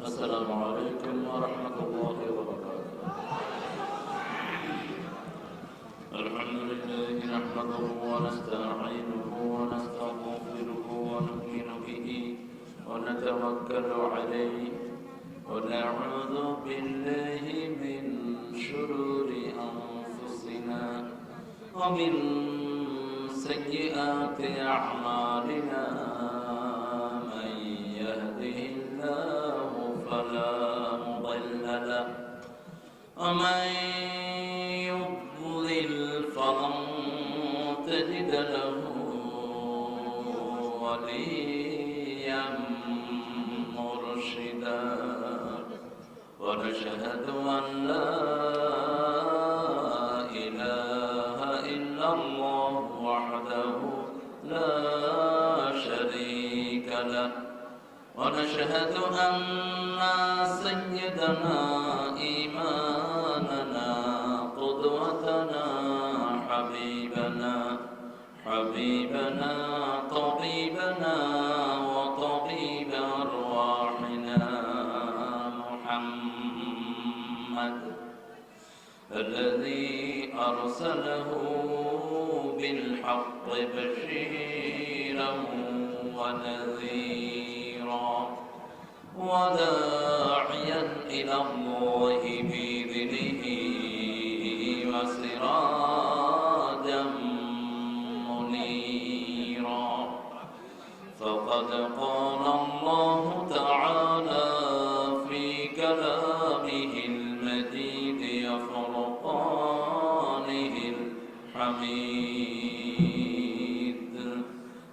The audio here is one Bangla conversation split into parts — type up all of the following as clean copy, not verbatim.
السلام عليكم ورحمة الله وبركاته. الحمد لله نحمده ونستعينه ونستغفره ونؤمن به ونتوكل عليه ونعوذ بالله من شرور أنفسنا ومن سيئات أعمالنا. من يهده الله فلا مضل له ومن يضلل فلن تجد له وليا مرشدا. ونشهد أن لا إله إلا الله وحده لا شريك له. ونشهد أن سيدنا إمامنا قدوتنا حبيبنا طبيبنا وطبيب أرواحنا محمد الذي أرسله بالحق بشيرا ونذيرا وداعيا إلى الله بإذنه وسراجا منيرا. فقد قال الله تعالى في كلامه المجيد وفرقانه الحميد: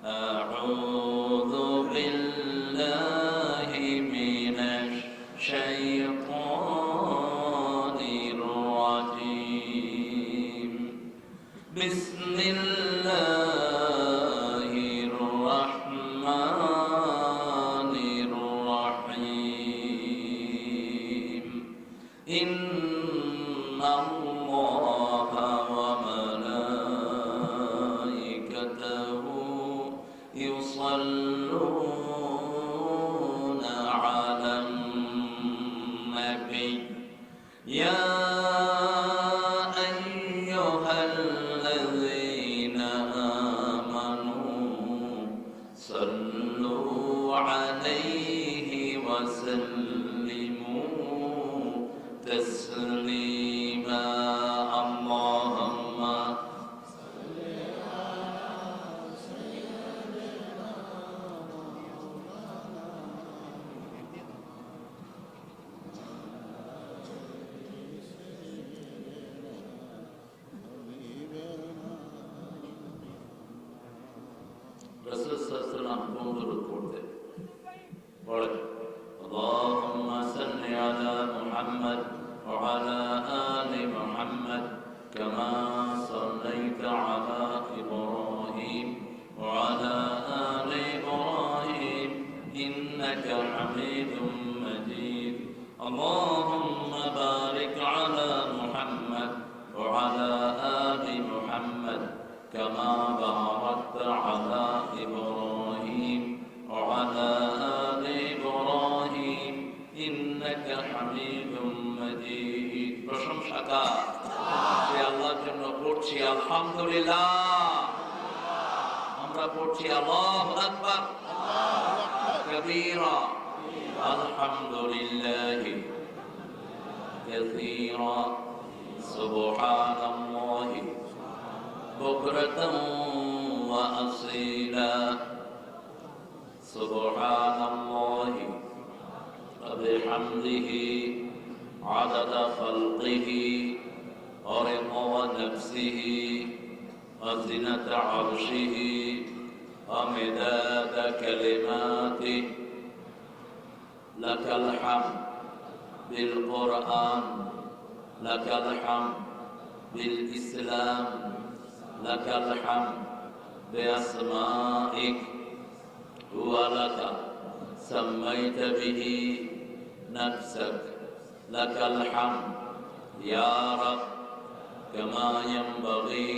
أعوذ بالله من الشيطان الرجيم. بسم الله الرحمن الرحيم. إن الله وملائكته يصلون على النبي يا أيها الذين آمنوا صلوا عليه وسلموا تسليما. اللهم رسول صلى الله عليه وسلم درود পড়তে পড়ে اللهم صل على محمد وعلى آل محمد كما صليت على إبراهيم وعلى آل إبراهيم إنك حميد مجيد. اللهم بارك على محمد وعلى آل محمد كما باركت على إبراهيم وعلى آل إبراهيم إنك حميد مجيد. প্রশংসা সে আল্লাহর জন্য পড়ছি আলহামদুলিল্লাহ। আমরা পড়ছি আল্লাহু আকবার কবীরা আলহামদুলিল্লাহি কাসীরা সুবহানাল্লাহি বুকরাতান ওয়া আসীলা। সুবহানাল্লাহি ওয়া বিহামদিহি আদাদা খালকিহি ওয়া রিদা নাফসিহি ওয়া জিনাতা আরশিহি ওয়া মিদাদা কালিমাতিহি। লাকাল হামদ বিল কুরআন লাকাল হামদ বিল ইসলাম লাকাল হামদ বিআসমাইক ওয়া লাকা সাম্মাইতা বিহি নাফসাক লাকাল হামদ ইয়া রাব কামা ইয়ানবাগি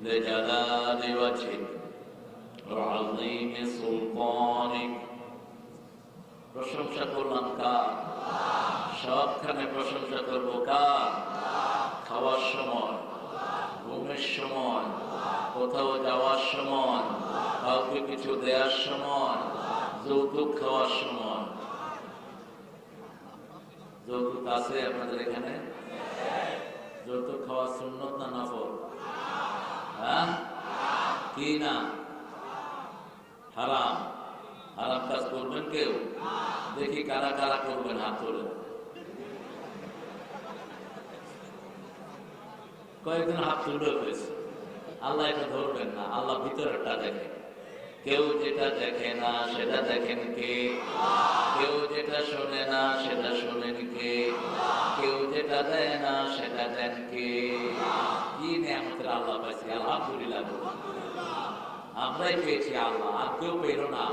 লিজালালি ওয়াজহিক ওয়া আযীমি সুলতানিক প্রশংসা করলাম কার? সবখানে প্রশংসা করব কার? খাওয়ার সময়, ঘুমের সময়, কোথাও যাওয়ার সময়, কাউকে কিছু দেওয়ার সময়, যৌতুক খাওয়ার সময়। যৌতুক আছে আপনাদের এখানে? যৌতুক খাওয়া সুন্নত না নফল? হ্যাঁ, কি না? হারাম। হারাম কাজ করবেন কেউ? দেখি কারা কারা করবেন, হাত তোলে। কয়েকদিন হাত তুলে হয়েছে। আল্লাহ এটা ধরবেন না, আল্লাহ ভিতরেরটা দেখে। কেউ যেটা দেখে না সেটা দেখেন কে? কেউ যেটা শোনে না সেটা শোনেন কে? কেউ যেটা দেয় না সেটা দেন কে? কি নিয়ামতের আল্লাহ পাইছি, আলহামদুলিল্লাহ। আমরাই পেয়েছি, আল্লাহ আর কেউ পেল না।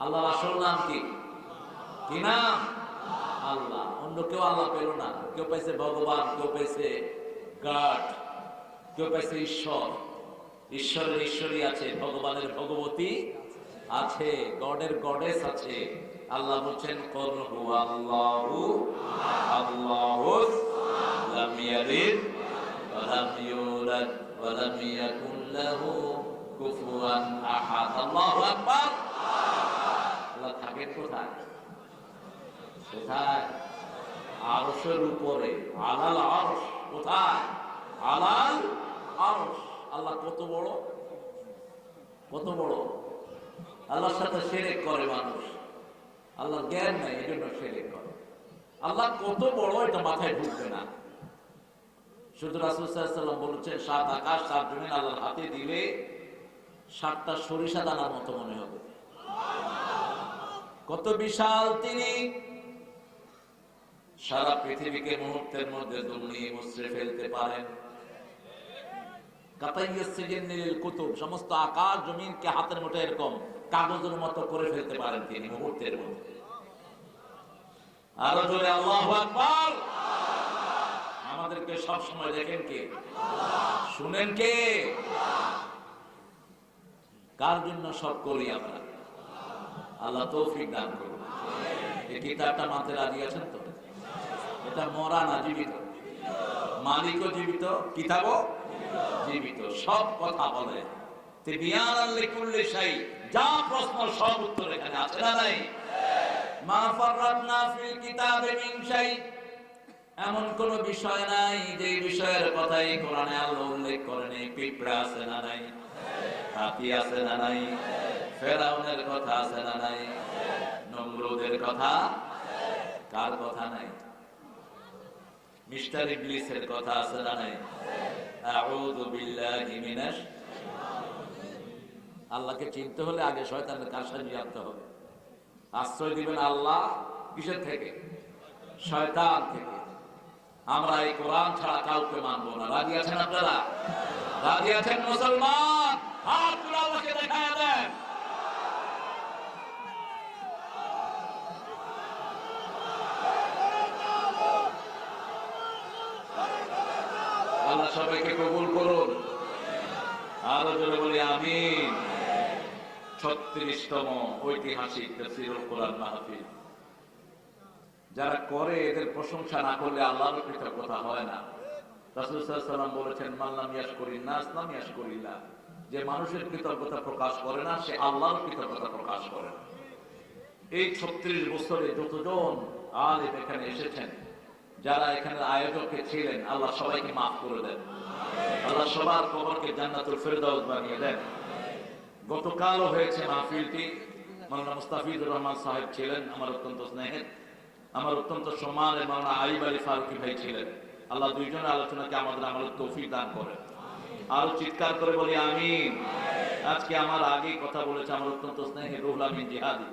আল্লাহর আসল নাম কি? কি নাম? আল্লাহ। অন্য কেউ আল্লাহ পেল না। কেউ পাইছে ভগবান, কেউ পাইছে গড, কেউ পাইছে ঈশ্বর। ঈশ্বরের ঈশ্বরী আছে, ভগবানের ভগবতী আছে, গডের গডেস আছে। আল্লাহ বলছেন করহু আল্লাহু আল্লাহুস লাম ইয়ালিদ ওয়া লাম ইউলাদ ওয়া লাম ইয়াকুন লাহু কুফুয়ান আহাদ। আল্লাহু আকবার। আল্লাহ থাকেন কোথায়? কোথায়? আরশের উপরে, আলাল আরশ। কোথায়? আলাল আরশ। আল্লাহ কত বড়, কত বড়। আল্লাহর সাথে শিরক করে মানুষ, আল্লাহর জ্ঞান নাই, এই জন্য শিরক করে। আল্লাহ কত বড় এটা মাথায় ঢুকবে না। শুধু রাসূল সাল্লাল্লাহু আলাইহি ওয়াসাল্লাম বলেছেন, ৭ আকাশ ৭ জমিন আল্লাহর হাতে দিলে ৭টা সরিষা দানার মতো মনে হবে। কত বিশাল তিনি। সারা পৃথিবীকে মুহূর্তের মধ্যে দুমড়িয়ে মুচড়ে ফেলতে পারেন। সমস্ত আকাশ জমিনকে হাতের মুঠে এরকম কাগজের মতো করে ফেলতে পারেন তিনি মুহূর্তের মধ্যে। আরো জোরে আল্লাহু আকবার। আমাদেরকে সব সময় দেখেন কে? শুনেন কে? কার জন্য সব করি আমরা? আল্লাহ তৌফিক দান করুন। এই কিতাবটা মানতে রাজি আছেন তো? এটা মরা না, জীবিত। মালিকও জীবিত, কিতাবও জীবিত। সব কথা বলে। তিবিয়ানাল লিকুল্লি শাই, যা প্রশ্ন সব উত্তর এখানে আছে না নাই? মা ফাররাতনা ফিল কিতাবে মিন শাই, এমন কোন বিষয় নাই যে বিষয়ের কথাই কোরআনে আল্লাহ উল্লেখ করেনি। পিঁপড়া আছে না নাই? হাতি আছে না নাই? ফেরাউনের কথা আছে না নাই? নমরুদের কথা? কার কথা নাই? মিস্টার ইবলিসের কথা আছে না নাই? আউযু বিল্লাহি মিনাশ। আল্লাহকে চিনতে হলে আগে শয়তানের কারসাজি জানতে হবে। আশ্রয় দিবেন আল্লাহ কিসের থেকে? শয়তান থেকে। আমরা এই কোরআন ছাড়া কাউকে মানবো না। রাজি আছেন আপনারা? রাজি আছেন মুসলমান? হাত তুলে আল্লাহকে দেখায় দেন। আল্লাহ সবাইকে কবুল করুন। আরো জোরে বলি আমিন। 36তম ঐতিহাসিক তাফসীরুল কোরআন মাহফিল। যারা করে এদের প্রশংসা না করলে আল্লাহর কৃতজ্ঞতা হয় না। রাসূল সাল্লাল্লাহু আলাইহি ওয়াসাল্লাম বলেছেন, মান লাম ইয়াশকুরিন নাস লাম ইয়াশকুরিল্লাহ। যে মানুষের কৃতজ্ঞতা প্রকাশ করে না, সে আল্লাহর কৃতজ্ঞতা প্রকাশ করে না। এই 36 বছরে যতজন আলেম এখানে এসেছেন, যারা এখানে আয়োজকে ছিলেন, আল্লাহ সবাইকে মাফ করে দেন। আল্লাহ সবার কবরকে জান্নাতুল ফেরদাউস বানিয়ে দেন। গতকালও হয়েছে মাহফিলটি। মাওলানা মুস্তাফিজুর রহমান সাহেব ছিলেন আমার অত্যন্ত স্নেহের, আমার অত্যন্ত সম্মানের। মাওলানা আইব আলী ফারুকী ভাই ছিলেন। আল্লাহ দুইজনের আলোচনাকে আমাদের আমলের তৌফিক দান করেন। আরো চিৎকার করে বলি আমিন। আজকে আমার আগেই কথা বলেছে আমার অত্যন্ত স্নেহের রুহুল আমিন জিহাদি।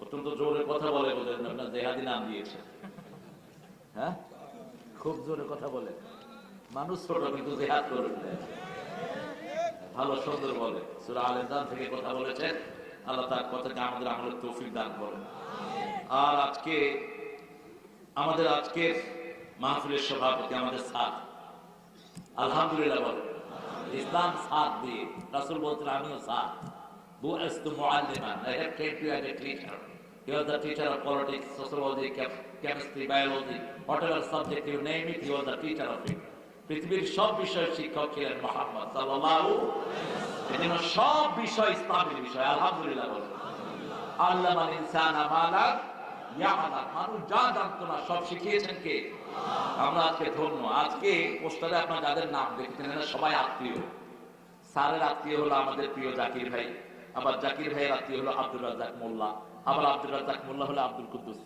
অত্যন্ত জোরে কথা বলে, বোঝেন আপনার জিহাদি নাম দিয়েছে। হ্যাঁ, খুব জোরে কথা বলে। মানুষ ছোট কিন্তু জিহাদ করে ভালো সুন্দর বলে। সূরা আল ইমরান থেকে কথা বলেছেন। আল্লাহ তার কথাকে আমাদের আমলের তৌফিক দান করেন। আর আজকে আমাদের আজকের মাহফিলের সভাপতি আমাদের স্যার, আলহামদুলিল্লাহ বলে। ইসলাম স্যার দিয়ে, রাসূল বলতেন আমিও sir. বুইস্তু মুআল্লিমান, I have trained you as a teacher. He was the teacher of politics, sociology, chemistry, biology, whatever subject you name it, he was the teacher of it. পৃথিবীর সব বিষয়ের শিক্ষক ছিলেন মুহাম্মদ সাল্লাল্লাহু আলাইহি ওয়াসাল্লাম। সব বিষয় ইসলামের বিষয়। আলহামদুলিল্লাহ বলেন। আল্লামাল ইনসানা মা লা ইয়ালাম। মানুষ যা জানতো না সব শিখিয়েছেন কে? আমরা আজকে ধন্য। আজকে পোস্টারে আপনারা যাদের নাম দেখেছেন এরা সবাই আত্মীয়। স্যারের আত্মীয় হলো আমাদের প্রিয় জাকির ভাই, আবার জাকির ভাইয়ের আত্মীয় হলো আব্দুর রাজ্জাক মোল্লা, আবার আব্দুর রাজ্জাক মোল্লা হলো আব্দুল কুদ্দুস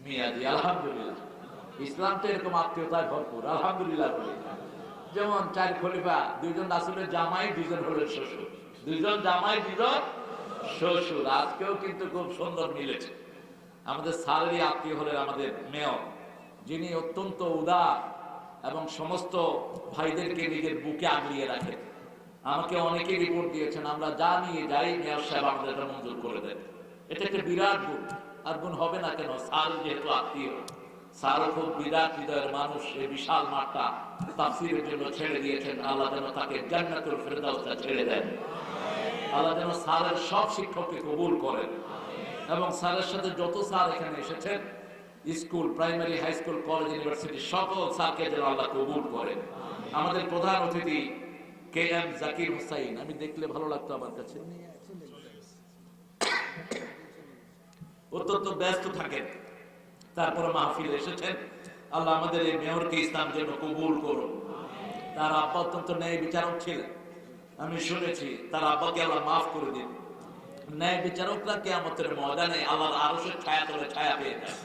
মিয়াজি। আলহামদুলিল্লাহ, ইসলাম তো এরকম আত্মীয়তায় ভরপুর। আলহামদুলিল্লাহ বলি। যেমন 4 খলিফা, 2 জন রাসূলের জামাই, 2 জন হলেন শ্বশুর। 2 জন জামাই, 2 জন শ্বশুর। আজকেও কিন্তু খুব সুন্দর মিলেছে। আমাদের স্যারেরই আত্মীয় হলেন আমাদের মেয়র, যিনি অত্যন্ত উদার এবং সমস্ত ভাইদেরকে নিজের বুকে আগলিয়ে রাখেন। আমাকে অনেকে রিপোর্ট দিয়েছেন, আমরা যা নিয়ে যাই মেয়র সাহেব আমাদের এটা মঞ্জুর করে দেন। এটা একটা বিরাট গুণ। আর গুণ হবে না কেন? স্যার যেহেতু আত্মীয়, স্যারও খুব বিরাট হৃদয়ের মানুষ। এই বিশাল মাঠটা তাফসীরের জন্য ছেড়ে দিয়েছেন। আল্লাহ যেন তাকে জান্নাতুল ফেরদাউসে ছেড়ে দেন। আল্লাহ যেন স্যারের সব শিক্ষককে কবুল করেন এবং স্যারের সাথে যত স্যার এখানে এসেছেন, school, primary, high school, college, university, সকল স্যারকে যেন আল্লাহ কবুল করেন। আমাদের প্রধান অতিথি KM জাকির হুসাইন, আমি দেখলে ভালো লাগতো আমার কাছে। অত্যন্ত ব্যস্ত থাকেন, তারপরে মাহফিলে এসেছেন। আল্লাহ আমাদের এই মেয়রকে ইসলাম যেন কবুল করুন। তার আব্বা অত্যন্ত ন্যায় বিচারক ছিলেন। আমি শুনেছি তার আব্বাকে আল্লাহ মাফ করে দিন। ন্যায় বিচারকরা কিয়ামতের ময়দানে আল্লাহর আরশের ছায়া তলে ছায়া পেয়ে যায়।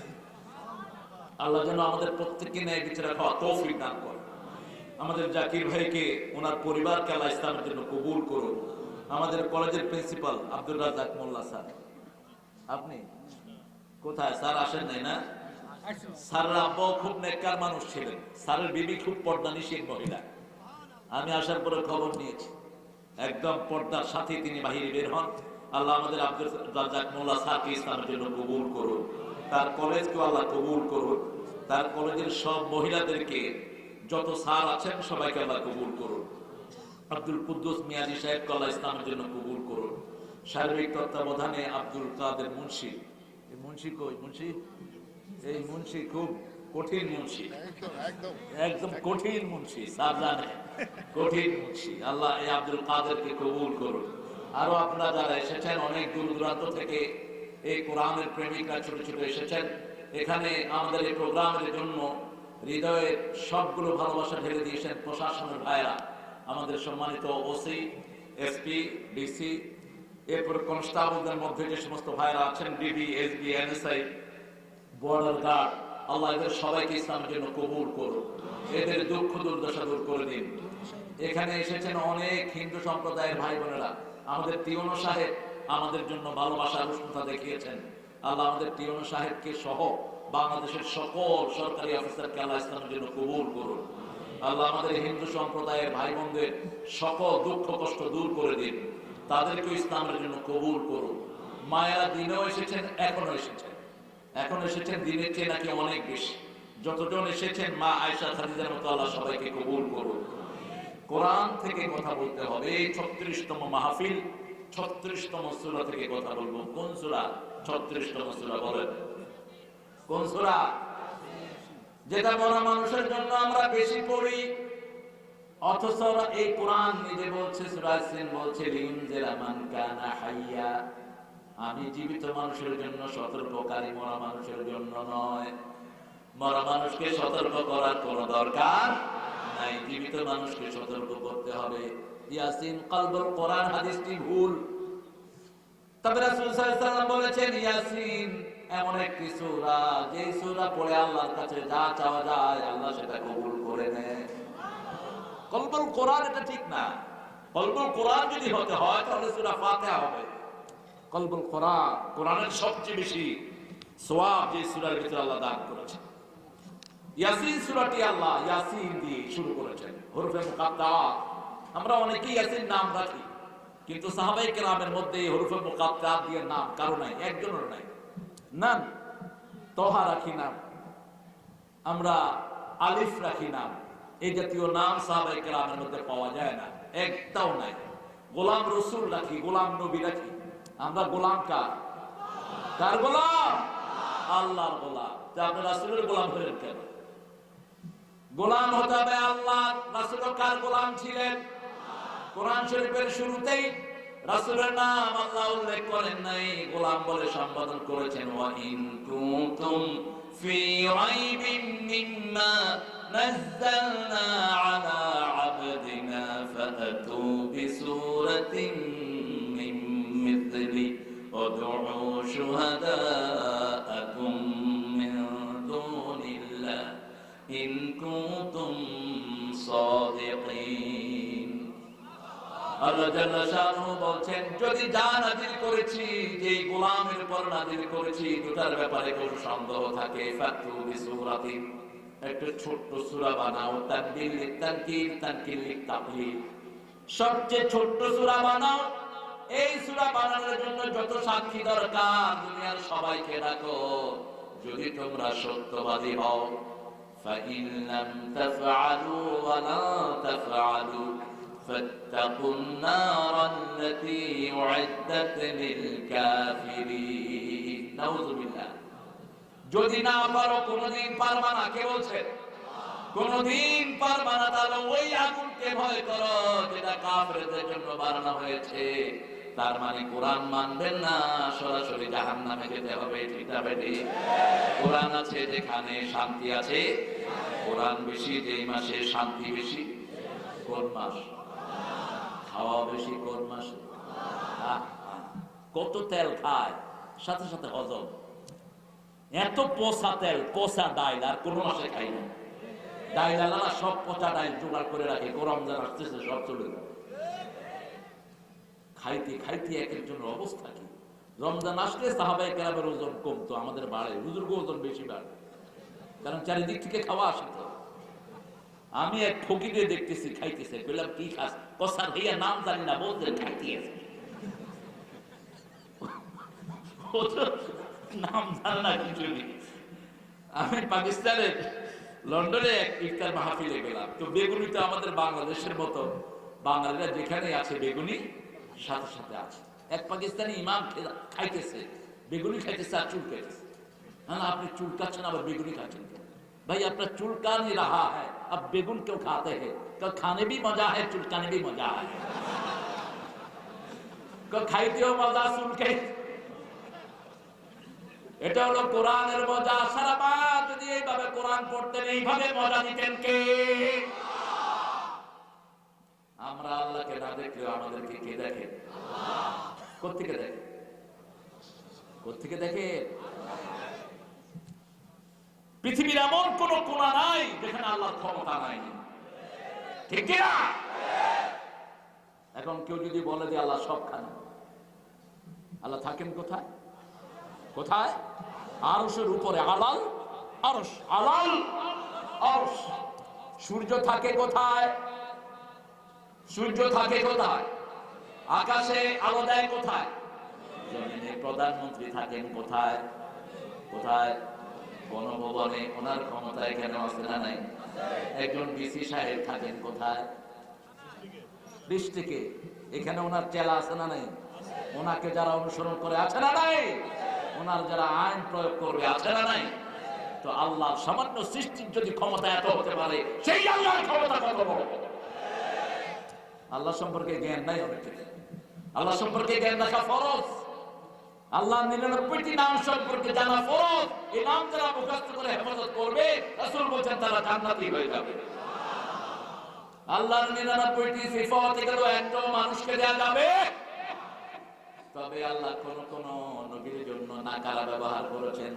আল্লাহ যেন আমাদের প্রত্যেককে ন্যায় বিচারক হওয়ার তৌফিক দান করেন। আমাদের জাকির ভাইকে, ওনার পরিবারকে আল্লাহ ইসলামের জন্য কবুল করুন। আমাদের কলেজের প্রিন্সিপাল আব্দুর রাজ্জাক মোল্লা স্যার, আপনি কোথায়? স্যার আসেন নাই না? স্যারের আব্বাও খুব নেককার মানুষ ছিলেন। স্যারের বিবি খুব পর্দানিশীল মহিলা। আমি আসার পরে খবর নিয়েছি, একদম পর্দার সাথে তিনি বাহিরে বের হন। আল্লাহ আমাদের আব্দুর রাজ্জাক মোল্লা স্যারকে ইসলামের জন্য কবুল করুন। তার কলেজকেও আল্লাহ কবুল করুন। তার কলেজের সব মহিলাদেরকে, যত স্যার আছেন সবাইকে আল্লাহ কবুল করুন। আব্দুল কুদ্দুস মিয়াজি সাহেবকে আল্লাহ ইসলামের জন্য কবুল করুন। সার্বিক তত্ত্বাবধানে আব্দুল কাদের মুন্সি, মুন্সি কই? মুন্সি, এই মুন্সি খুব কঠিন মুন্সি, একদম কঠিন মুন্সি, স্যার জানে কঠিন মুন্সি। আল্লাহ এই আব্দুল কাদেরকে কবুল করুন। আরো আপনারা যারা এসেছেন অনেক দূর দূরান্ত থেকে, এই কোরআনের প্রেমিকরা ছোট ছোট এসেছেন এখানে আমাদের এই প্রোগ্রামের জন্য, হৃদয়ের সবগুলো ভালোবাসা ঢেলে দিয়েছেন প্রশাসনের ভাইরা, আমাদের সম্মানিত ওসি, এসপি, ডিসি, এরপর কনস্টেবলদের মধ্যে যে সমস্ত ভাইরা আছেন, DB, SB, NSI, border guard, আল্লাহ এদের সবাইকে ইসলামের জন্য কবুল করুন। এদের দুঃখ দুর্দশা দূর করে দিন। এখানে এসেছেন অনেক হিন্দু সম্প্রদায়ের ভাই বোনেরা। আমাদের টিওনো সাহেব আমাদের জন্য ভালোবাসার উষ্ণতা দেখিয়েছেন। আল্লাহ আমাদের টিওনো সাহেবকে সহ বাংলাদেশের সকল সরকারি অফিসারকে আল্লাহ ইসলামের জন্য কবুল করুন। আল্লাহ আমাদের হিন্দু সম্প্রদায়ের ভাই বোনদের সকল দুঃখ কষ্ট দূর করে দিন। তাদেরকে ইসলামের জন্য কবুল করুন। মায়েরা দিনেও এসেছেন, এখনো এসেছেন। এখন এসেছেন দিনের চেয়ে নাকি অনেক বেশি। যতজন এসেছেন মা আয়েশা, খাদিজার মতো আল্লাহ সবাইকে কবুল করুন। কোরআন থেকে কথা বলতে হবে। 36তম মাহফিল, 36তম সূরা থেকে কথা বলবো। কোন সূরা? 36তম সূরা। বলেন কোন সূরা? যেটা মরা মানুষের জন্য আমরা বেশি পড়ি, অথচ এই কোরআন নিজে বলছে, সূরা ইয়াসিন বলছে, লিউনজিরা মান কানা হাইয়া, আমি জীবিত মানুষের জন্য সতর্ককারী, মরা মানুষের জন্য নয়। মরা মানুষকে সতর্ক করার কোনো দরকার নাই, জীবিত মানুষকে সতর্ক করতে হবে। ইয়াসিন কলবুল কোরআন, হাদিসটি ভুল। তবে রাসূল সাল্লাল্লাহু আলাইহি ওয়াসাল্লাম বলেছেন ইয়াসিন এমন একটি সূরা, যে সূরা পড়ে আল্লাহর কাছে যা চাওয়া যায় আল্লাহ সেটা কবুল করে নেয়। কলবুল কোরআন এটা ঠিক না। কলবুল কোরআন যদি হতে হয় তাহলে সূরা ফাতিহা হবে। কলবুল কোরআন, কোরআনের সবচেয়ে বেশি সওয়াব যে সূরার ভিতরে আল্লাহ দান করেছেন। ইয়াসিন সূরাটি আল্লাহ ইয়াসিন দিয়ে শুরু করেছেন, হরফে মুকাত্তাআত। আমরা অনেকেই ইয়াসিন নাম রাখি, কিন্তু সাহাবায়ে কেরামের মধ্যে এই হরফে মুকাত্তাআত দিয়ে নাম কারো নাই, একজনের নাই। নাম তহা রাখি নাম, আমরা আলিফ রাখি নাম, এই জাতীয় নাম সাহাবায়ে কেরামের মধ্যে পাওয়া যায় না, একটাও নাই। গোলাম রসুল রাখি, গোলাম নবী রাখি। আমরা গোলাম কার? কার গোলাম? আল্লাহর গোলাম। তা আপনি রাসূলের গোলাম হলেন কেন? গোলাম হতে হবে আল্লাহ। রাসূল কার গোলাম ছিলেন? কোরআন শরীফের শুরুতেই রাসূলের নাম আল্লাহ উল্লেখ করেন নাই, গোলাম বলে সম্বোধন করেছেন। ওয়া ইন কুনতুম ফি রাইবিন মিম্মা নাযালনা আলা আবদিনা ফাতু বিসূরাতিন মিন মিথলি ওয়াদউ শুহাদাআকুম মিন দুনিল্লাহ ইন কুনতুম সাদিকিন। আল্লাহ জাল্লা শানহু বলছেন, যদি যা নাযিল করেছি, যে গোলামের উপর নাযিল করেছি, দুটার ব্যাপারে কোনো সন্দেহ থাকে, ফাতু বিসূরাতিন, একটা ছোট্ট সূরা বানাও। তানবিল লিতানকির, তানকির লিতাকলিল, সবচেয়ে ছোট্ট সূরা বানাও। এই সূরা বানানোর জন্য যত সাক্ষী দরকার দুনিয়ার সবাইকে ডাকো। যদি তোমরা সত্যবাদী হও, ফাইন লাম তাফআলু ওয়া লা তাফআলু ফাত্তাকুন নারাল্লাতী উইদ্দাত লিল কাফিরিন। নাউযুবিল্লাহ। যদি না পারো, কোনদিন পারবা না, কে বলছেন? কোনদিন পারবা না, তাহলে ওই আগুনকে ভয় করো যেটা কাফেরদের জন্য বানানো হয়েছে। তার মানে কোরআন মানবেন না, সরাসরি জাহান্নামে যেতে হবে। ঠিক না বেটি? কোরআন আছে যেখানে শান্তি আছে। কোরআন বেশি যেই মাসে শান্তি বেশি। কোন মাস? খাওয়া বেশি কোন মাসে? কত তেল খায়, সাথে সাথে হজম। এত পচা তেল, পচা ডাইল আর কোন মাসে খাই না। ডাইল আলাদা, সব পচা ডাইল জোগাড় করে রাখে, রমজান আসতেছে সব চলে যায়। খাইতে খাইতে এক একজনের অবস্থা কি! রমজান আসলে সাহাবায়ে কেরামের ওজন কমতো, আমাদের বাড়ে, বুজুর্গ ওজন বেশি বাড়ে, কারণ চারিদিক থেকে খাওয়া আসে। তো আমি এক ফকিরে দেখতেছি খাইতেছে, বললাম কি খাস? কসার ভাইয়া নাম জানি না, বলতেন খাইতেছে, নাম জানে না কিছু নেই। আমি পাকিস্তানের লন্ডনে এক ইফতার মাহফিলে গেলাম। তো বেগুনি তো আমাদের বাংলাদেশের মতো, বাঙালিরা যেখানে আছে বেগুনি সাথে সাথে আছে। এক পাকিস্তানি ইমাম খাইতেছে, বেগুনি খাইতেছে আর চুল খাইতেছে। হ্যাঁ, আপনি চুল খাচ্ছেন আবার বেগুনি খাচ্ছেন? भाई अपना चुलका नहीं रहा है, अब बेगुन क्यों खाते हैं? कल खाने भी मजा है, चुलकाने भी मजा है। कल खाइते हो मजा सुन के। এটা হলো কোরআনের মজা। সারা রাত যদি এইভাবে কোরআন পড়তেন, এইভাবে মজা নিতেন কে? আমরা আল্লাহকে না দেখলে আমাদেরকে কে দেখে? কোত্থেকে দেখে? কোত্থেকে দেখে? পৃথিবীর এমন কোন কোণা নাই যেখানে আল্লাহর ক্ষমতা নাই। ঠিক কিনা? এখন কেউ যদি বলে যে আল্লাহ সবখানে, আল্লাহ থাকেন কোথায়? কোথায়? আরশের উপরে। আলাল আরশ, আলাল আরশ। সূর্য থাকে কোথায়? সূর্য থাকে কোথায়? আকাশে আলো দেয় কোথায়? জমিনে। প্রধানমন্ত্রী থাকেন কোথায়? কোথায়? গণভবনে। ওনার ক্ষমতা এখানে আছে না নাই? একজন ডিসি সাহেব থাকেন কোথায়? ডিস্ট্রিক্টে। এখানে ওনার চেলা আছে না নাই? ওনাকে যারা অনুসরণ করে আছে না নাই? ওনার যারা আইন প্রয়োগ করবে আছে না নাই? তো আল্লাহর সামান্য সৃষ্টির যদি ক্ষমতা এত হতে পারে, সেই আল্লাহর ক্ষমতা কত বড়! আল্লাহ সম্পর্কে জ্ঞান নাই অনেকের। আল্লাহ সম্পর্কে জ্ঞান রাখা ফরজ। আল্লাহ 99টি নাম সম্পর্কে জানা ফরজ। এই নাম যারা মুখস্থ করে হেফাজত করবে, রাসূল বলেন তারা জান্নাতি হয়ে যাবে। আল্লাহর 99টি সিফাত, এগুলো একটাও মানুষকে দেয়া যাবে? তবে আল্লাহ কোন কোন নবীর জন্য নাকারা ব্যবহার করেছেন,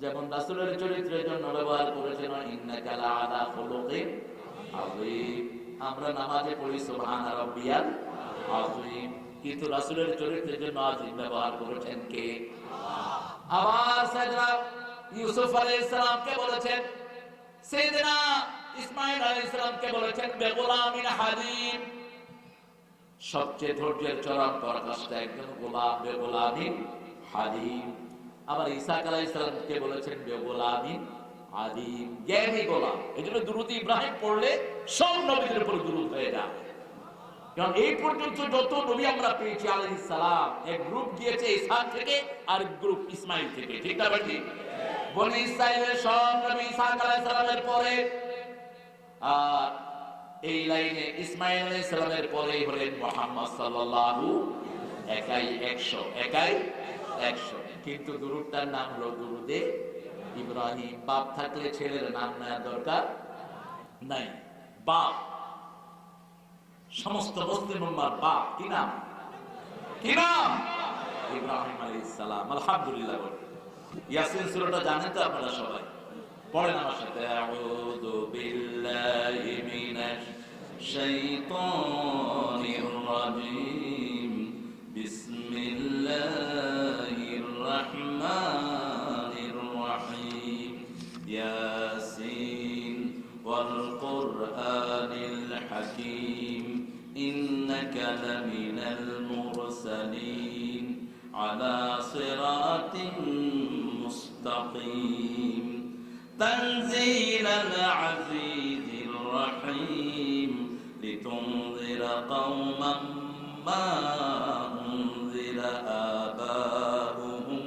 যেমন রাসূলের চরিত্রের জন্য ব্যবহার করেছেন ইন্নাকা লাআলা খুলুকিন আযীম। আমরা নামাজে পড়ি সুবহান রাব্বিয়াল আযীম, কিন্তু রাসূলের চরিত্রের জন্য আযীম ব্যবহার করেছেন কে? আবার সাইয়েদনা ইউসুফ আলাইহিস সালামকে বলেছেন, সাইয়েদনা ইসমাঈল আলাইহিস সালামকে বলেছেন বেগুলামিন হালিম। সবচেয়ে ধৈর্যের চরম পরাকাষ্ঠা একজন গোলাম, বেগুলামিন হালিম। আবার ঈসা আলাইহিস সালামকে বলেছেন বেগুলামিন আলিম, জ্ঞানী গোলাম। এজন্য দুরূদ ইব্রাহিম পড়লে সব নবীদের উপর দুরূদ হয়ে যায়। কারণ এই পর্যন্ত যত নবী আমরা পেয়েছি আলাইহিস সালাম, এক গ্রুপ গিয়েছে ইসহাক থেকে আর এক গ্রুপ ইসমাইল থেকে, ঠিক না ঠিক? বনি ইসরাইলের সব নবী ইসহাক আলাইহিস সালামের পরে, আর এই লাইনে ইসমাইল আলাইহিস সালামের পরেই হলেন মুহাম্মদ সাল্লাল্লাহু একাই 100, একাই 100। কিন্তু দুরূদটার নাম হলো দুরুদে ইব্রাহিম। বাপ থাকলে ছেলের নাম নেওয়ার দরকার নাই। বাপ, সমস্ত মুসলিম উম্মার বাপ কি নাম? কি নাম? ইব্রাহিম আলাইহিস সালাম। আলহামদুলিল্লাহ। ইয়াসিন সূরাটা জানেন তো আপনারা সবাই? পড়েন আমার সাথে। আউযু বিল্লাহি মিনাশ শাইতানির রাজীম। বিসমিল্লাহির রাহমানির রাহিম। ইয়াসিন ওয়াল কুরআনিল হাকীম। ইন্নাকা লামিনাল মুরসালিন আলা সিরাতিন মুস্তাকিম। تنزيل العزيز الرحيم لتنذر قوما ما أنذر آباؤهم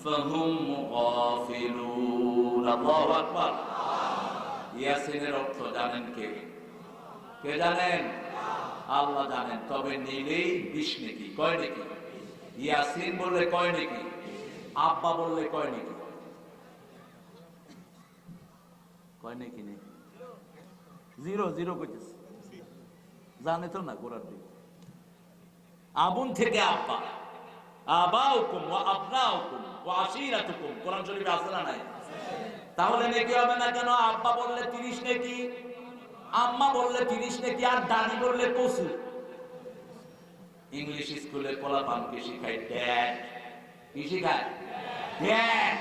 فهم غافلون। الله أكبر। ইয়াসিনের অর্থ জানেন কে? কে জানেন? আল্লাহ জানেন। তবে নিলেই 20 নেকি। কয় নেকি? ইয়াসিন বললে কয় নেকি? আব্বা বললে কয় নেকি? কয় নাকি নেই? 0 কইতেছে। জানে তো না গোড়ার দিকে। আবুন থেকে আব্বা, আবাউকুম ওয়া আবনাউকুম ওয়া আশিরাতুকুম, কোরআন শরীফে আছে না নাই? তাহলে নেকি হবে না কেন? আব্বা বললে 30 নেকি, আম্মা বললে 30 নেকি, আর দাদি বললে 25। ইংলিশ স্কুলে পোলাপানকে শিখায় ড্যাড। কি শিখায়? ড্যাড।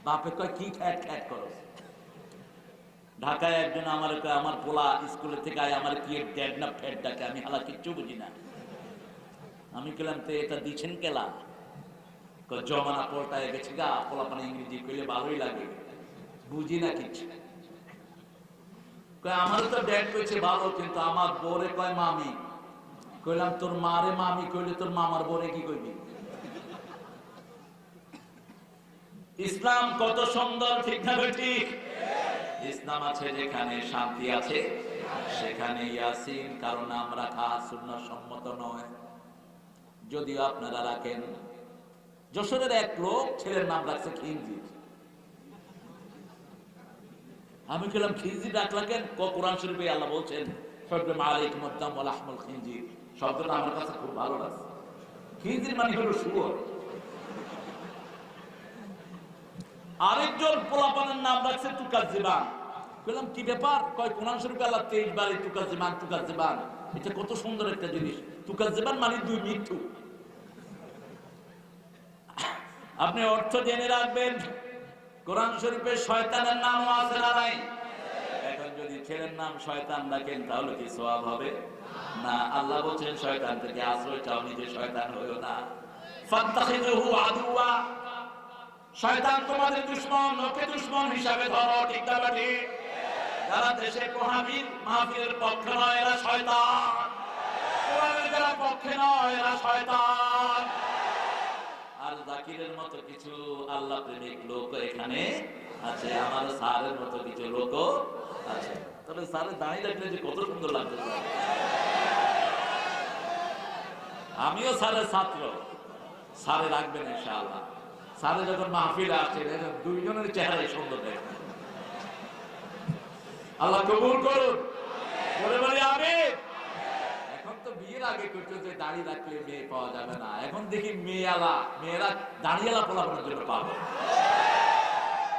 বাপে কয় কি খ্যাট খ্যাট করো? ঢাকায় একজন আমার পোলা স্কুলে থেকে আয়, আমার কি ড্যাড না ফ্যাট ডাকে, আমি হালা কিচ্ছু বুঝি না। আমি বললাম তো এটা দিচ্ছেন কেলা? জমানা পল্টায় গেছে গা, পোলা পানি ইংরেজি কইলে ভালোই লাগে, বুঝি না কিচ্ছু। আমার তো ড্যাড কইছে ভালো, কিন্তু আমার বউরে কয় মামি। কইলাম তোর মারে মামি কইলে তোর মামার বউরে কি কইবি? ইসলাম কত সুন্দর, ঠিক না ঠিক? ইসলাম আছে যেখানে শান্তি আছে সেখানে ইয়াসিন কারো নাম রাখা সুন্নাহ সম্মত নয়। যদিও আপনারা রাখেন। যশোরের এক লোক ছেলের নাম রাখছে খিনজির। আমি বললাম খিনজির রাখলা কেন? কোরআন শরীফে আল্লাহ বলছেন হুররিমা আলাইকুমুদ দাম ওয়া লাহমুল খিনজির। শব্দটা আমার কাছে খুব ভালো লাগছে। খিনজির মানে হলো শুয়োর। আরেকজন পোলাপানের নাম রাখছে তুকাজ্জিবান। বললাম কি ব্যাপার? কয় কোরআন শরীফে আল্লাহ 23 বার তুকাজ্জিবান তুকাজ্জিবান। এটা কত সুন্দর একটা জিনিস। তুকাজ্জিবান মানে 2 মিথ্যু। আপনি অর্থ জেনে রাখবেন। কোরআন শরীফে শয়তানের নামও আছে না নাই? এখন যদি ছেলের নাম শয়তান রাখেন তাহলে কি সওয়াব হবে? না। আল্লাহ বলেন শয়তান থেকে আশ্রয় চাও, নিজে শয়তান হইও না। ফাত্তাখিযুহু আদুওয়া। শয়তান তোমাদের দুশমন, ওকে দুশমন হিসাবে ধরো, ঠিক না ঠিক? যারা দেশে মাহফিলের পক্ষে নয় এরা শয়তান, কোরআনের যারা পক্ষে নয় এরা শয়তান। আর জাকিরের মতো কিছু আল্লাহ প্রেমিক লোক এখানে আছে, আমার স্যারের মতো কিছু লোক আছে। তবে স্যারের দাঁড়িয়ে রাখলে যে কত সুন্দর লাগছে। আমিও স্যারের ছাত্র, স্যারে রাখবেন ইনশাআল্লাহ। স্যারে যখন মাহফিলে আসে দুইজনের চেহারাই সুন্দর দেখে। আল্লাহ কবুল করুন। বলে বলি আমিন। এখন তো বিয়ের আগে করতে যে দাঁড়িয়ে রাখলে মেয়ে পাওয়া যাবে না, এখন দেখি মেয়েরা দাঁড়িয়েলা পোলাপনের জন্য পাবে।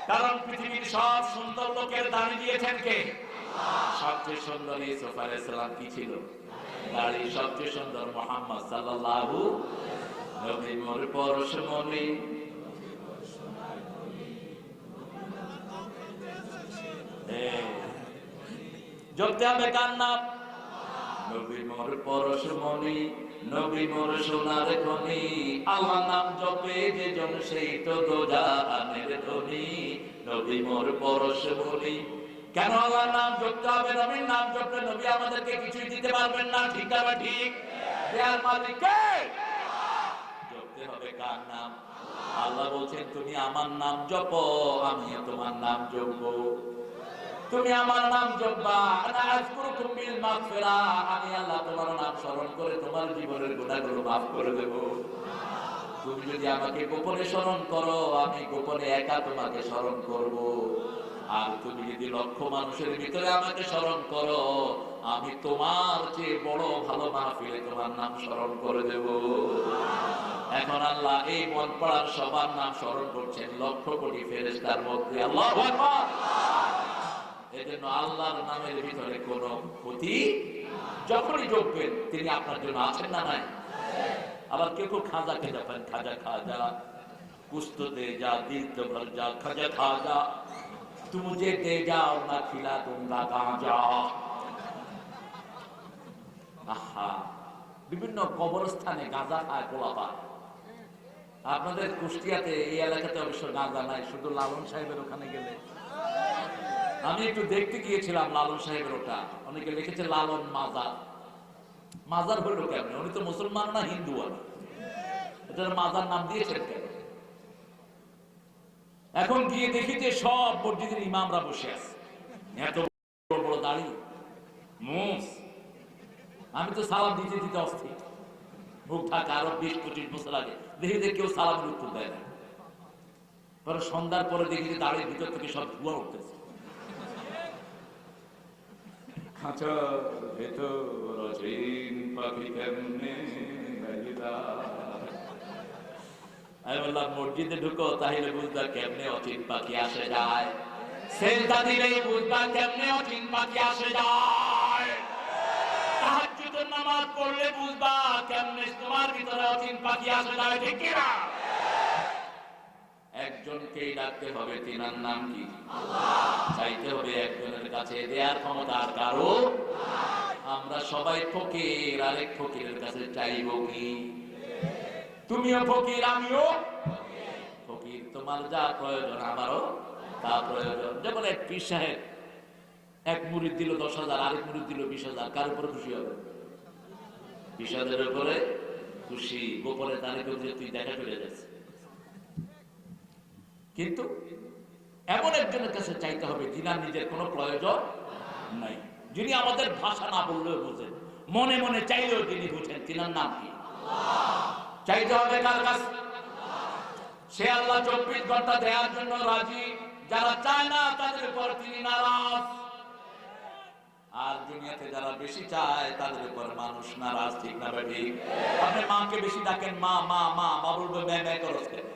কারণ পৃথিবীর সব সুন্দর লোকের দাঁড়ি দিয়েছেন কে? সবচেয়ে সুন্দর ইউসুফ আলাইহিস সালাম কি ছিল? দাঁড়ি। সবচেয়ে সুন্দর মুহাম্মদ সাল্লাল্লাহু নবী মোর পরশমণি। জপতে হবে কার নাম? নবী মোর পরশমণি, নবী মোর সোনার খনি। আল্লাহ নাম জপে যে জন সেই তো দোজাহানের ধনী। নবী মোর পরশমণি। কেন আল্লাহর নাম জপতে হবে? নবীর নাম জপলে নবী আমাদেরকে কিছুই দিতে পারবেন না, ঠিক না ঠিক? দেয়ার মালিক কে? জপতে হবে কার নাম? আল্লাহ বলছেন তুমি আমার নাম জপো, আমি তোমার নাম জপবো। তুমি আমার নাম জপবা, আনা আযকুরুকুম বিল মাগফিরা, আমি আল্লাহ তোমার নাম স্মরণ করে তোমার জীবনের গুনাহগুলো মাফ করে দেব। তুমি যদি আমাকে গোপনে স্মরণ করো, আমি গোপনে একা তোমাকে স্মরণ করব। আর তুমি যদি লক্ষ মানুষের ভিতরে আমাকে স্মরণ করো, আমি তোমার চেয়ে বড় ভালো মাহফিলে তোমার নাম স্মরণ করে দেব। এখন আল্লাহ এই মন পড়ার সবার নাম স্মরণ করছেন লক্ষ কোটি ফেরেশতার মধ্যে। আল্লাহু আকবার। এজন্য আল্লাহর নামের ভিতরে কোনো ক্ষতি, যখনই জপবেন তিনি আপনার জন্য আছেন না নাই? আবার কেউ কেউ খাজাকে যাবেন, খাজা খাজা কুস্ত দে যা দিল তো ভর যা, খাজা খাজা তু মুঝে দে যাও না খিলা দুঙ্গা গাঁজা। আহা, বিভিন্ন কবরস্থানে গাঁজা খায় পোলাপা। আপনাদের কুষ্টিয়াতে এই এলাকাতে অবশ্য গাঁজা নাই, শুধু লালন সাহেবের ওখানে গেলে। আমি একটু দেখতে গিয়েছিলাম লালন সাহেবের ওটা, অনেকে লিখেছে লালন মাজার। মাজার হইল কেমন? উনি তো মুসলমান না হিন্দু, আমি এটার মাজার নাম দিয়েছেন কেন? এখন গিয়ে দেখি যে সব মসজিদের ইমামরা বসে আছে, এত বড় বড় দাড়ি মুখ। আমি তো সালাম দিতে দিতে অস্থির, মুখ ঢাকা আরো 20-25 বছর আগে দেখি যে কেউ সালামের উত্তর দেয় না। পরে সন্ধ্যার পরে দেখি যে দাড়ির ভিতর থেকে সব ধোঁয়া উঠতেছে। খাঁচার ভেতর অচিন পাখি কেমনে আমি বললাম মসজিদে ঢুকো তাহলে বুঝবা কেমনে অচিন পাখি আসে যায়, সেজদা দিলেই বুঝবা কেমনে অচিন পাখি আসে যায়, তাহাজ্জুদের নামাজ পড়লে বুঝবা কেমনে তোমার ভিতরে অচিন পাখি আসে যায়, ঠিক কি না? একজনকেই ডাকতে হবে, তিনার নাম কি? আল্লাহ। চাইতে হবে একজনের কাছে, দেয়ার ক্ষমতা আর কারো। আমরা সবাই ফকির, আরেক ফকিরের কাছে চাইব কি? তুমিও ফকির, আমিও ফকির। তোমার যা প্রয়োজন আমারও তা প্রয়োজন। যেমন এক পীর সাহেব এক মুরিদ দিল 10,000, আরেক মুরিদ দিল 20,000, কার উপরে খুশি হবে? 20,000 উপরে খুশি। গোপনে তারে কেউ যে তুই দেখা করে যাচ্ছে। কিন্তু এমন একজনের কাছে চাইতে হবে যিনার নিজের কোনো প্রয়োজন নাই, যিনি আমাদের ভাষা না বললেও বুঝেন, মনে মনে চাইলেও তিনি বুঝেন। তিনার নাম কি? চাইতে হবে কার কাছে? সে আল্লাহ 24 ঘন্টা দেওয়ার জন্য রাজি, যারা চায় না তাদের উপর তিনি নারাজ। আর দুনিয়াতে যারা বেশি চায় তাদের উপর মানুষ নারাজ, ঠিক না বেটি? আপনি মাকে বেশি ডাকেন মা মা মা, মা বলবে ম্যা ম্যা করস কেন?